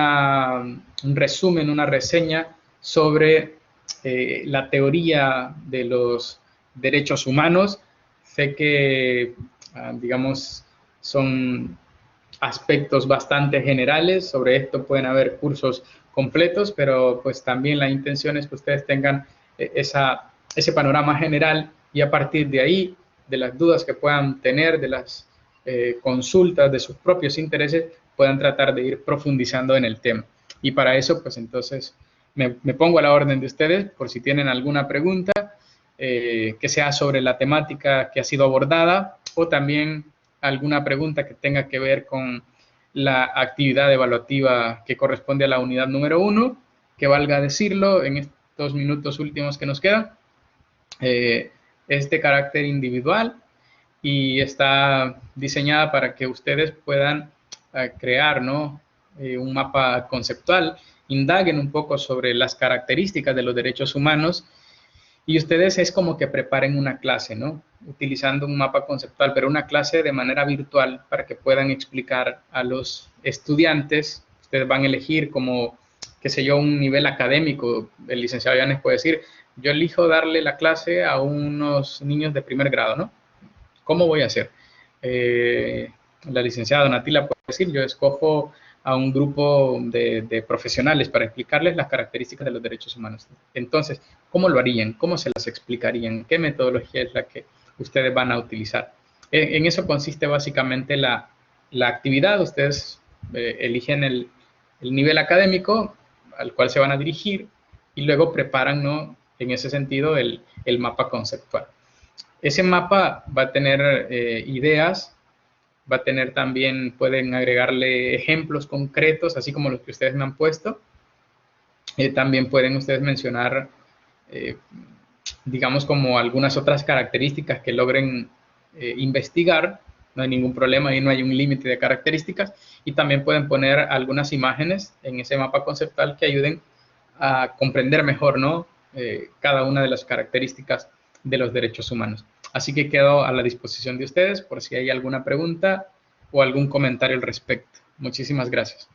resumen, una reseña sobre la teoría de los derechos humanos. Sé que, digamos, son aspectos bastante generales. Sobre esto pueden haber cursos completos, pero pues también la intención es que ustedes tengan ese panorama general, y a partir de ahí, de las dudas que puedan tener, de las consultas, de sus propios intereses, puedan tratar de ir profundizando en el tema. Y para eso, pues entonces me pongo a la orden de ustedes por si tienen alguna pregunta que sea sobre la temática que ha sido abordada, o también alguna pregunta que tenga que ver con la actividad evaluativa que corresponde a la unidad número 1, que valga decirlo en estos minutos últimos que nos quedan. Es de carácter individual y está diseñada para que ustedes puedan crear, ¿no? Un mapa conceptual, indaguen un poco sobre las características de los derechos humanos, y ustedes es como que preparen una clase, ¿no? Utilizando un mapa conceptual, pero una clase de manera virtual para que puedan explicar a los estudiantes. Ustedes van a elegir como, qué sé yo, un nivel académico. El licenciado Yanes puede decir, yo elijo darle la clase a unos niños de primer grado, ¿no? ¿Cómo voy a hacer? La licenciada Donatila puede decir, yo escojo a un grupo de profesionales para explicarles las características de los derechos humanos. Entonces, ¿cómo lo harían? ¿Cómo se las explicarían? ¿Qué metodología es la que ustedes van a utilizar? En eso consiste básicamente la actividad. Ustedes eligen el nivel académico al cual se van a dirigir y luego preparan, ¿no? En ese sentido, el mapa conceptual. Ese mapa va a tener ideas, va a tener también, pueden agregarle ejemplos concretos, así como los que ustedes me han puesto. También pueden ustedes mencionar, digamos, como algunas otras características que logren investigar. No hay ningún problema, ahí no hay un límite de características. Y también pueden poner algunas imágenes en ese mapa conceptual que ayuden a comprender mejor, ¿no? Cada una de las características de los derechos humanos. Así que quedo a la disposición de ustedes por si hay alguna pregunta o algún comentario al respecto. Muchísimas gracias.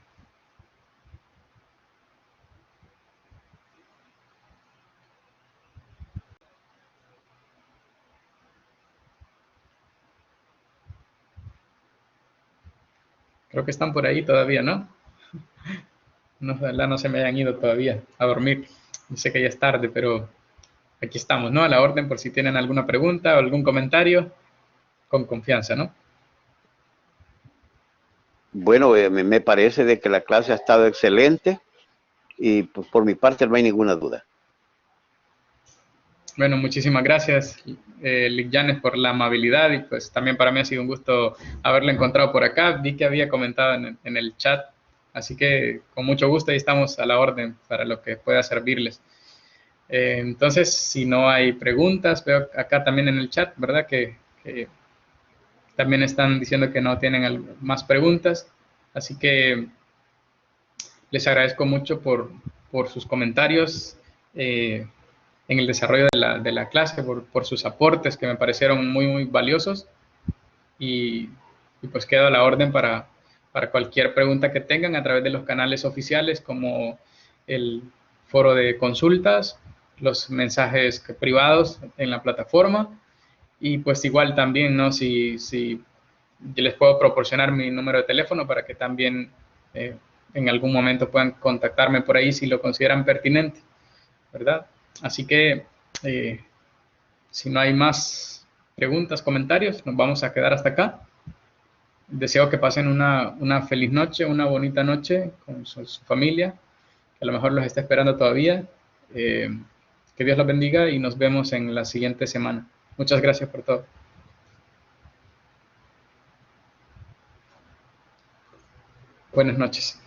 Creo que están por ahí todavía, ¿no? No, ojalá no se me hayan ido todavía a dormir. Yo sé que ya es tarde, pero aquí estamos, ¿no? A la orden por si tienen alguna pregunta o algún comentario, con confianza, ¿no? Bueno, me parece de que la clase ha estado excelente y pues, por mi parte no hay ninguna duda. Bueno, muchísimas gracias, Lic Yanes, por la amabilidad, y pues también para mí ha sido un gusto haberlo encontrado por acá. Vi que había comentado en el chat, así que con mucho gusto ahí estamos a la orden para lo que pueda servirles. Entonces, si no hay preguntas, veo acá también en el chat, ¿verdad? Que también están diciendo que no tienen más preguntas, así que les agradezco mucho por sus comentarios en el desarrollo de la clase, por sus aportes que me parecieron muy, muy valiosos, y pues quedo a la orden para cualquier pregunta que tengan a través de los canales oficiales como el foro de consultas, los mensajes privados en la plataforma, y pues igual también, ¿no? Si yo les puedo proporcionar mi número de teléfono para que también en algún momento puedan contactarme por ahí si lo consideran pertinente, ¿verdad? Así que si no hay más preguntas, comentarios, nos vamos a quedar hasta acá. Deseo que pasen una feliz noche, una bonita noche con su familia, que a lo mejor los está esperando todavía. Que Dios los bendiga y nos vemos en la siguiente semana. Muchas gracias por todo. Buenas noches.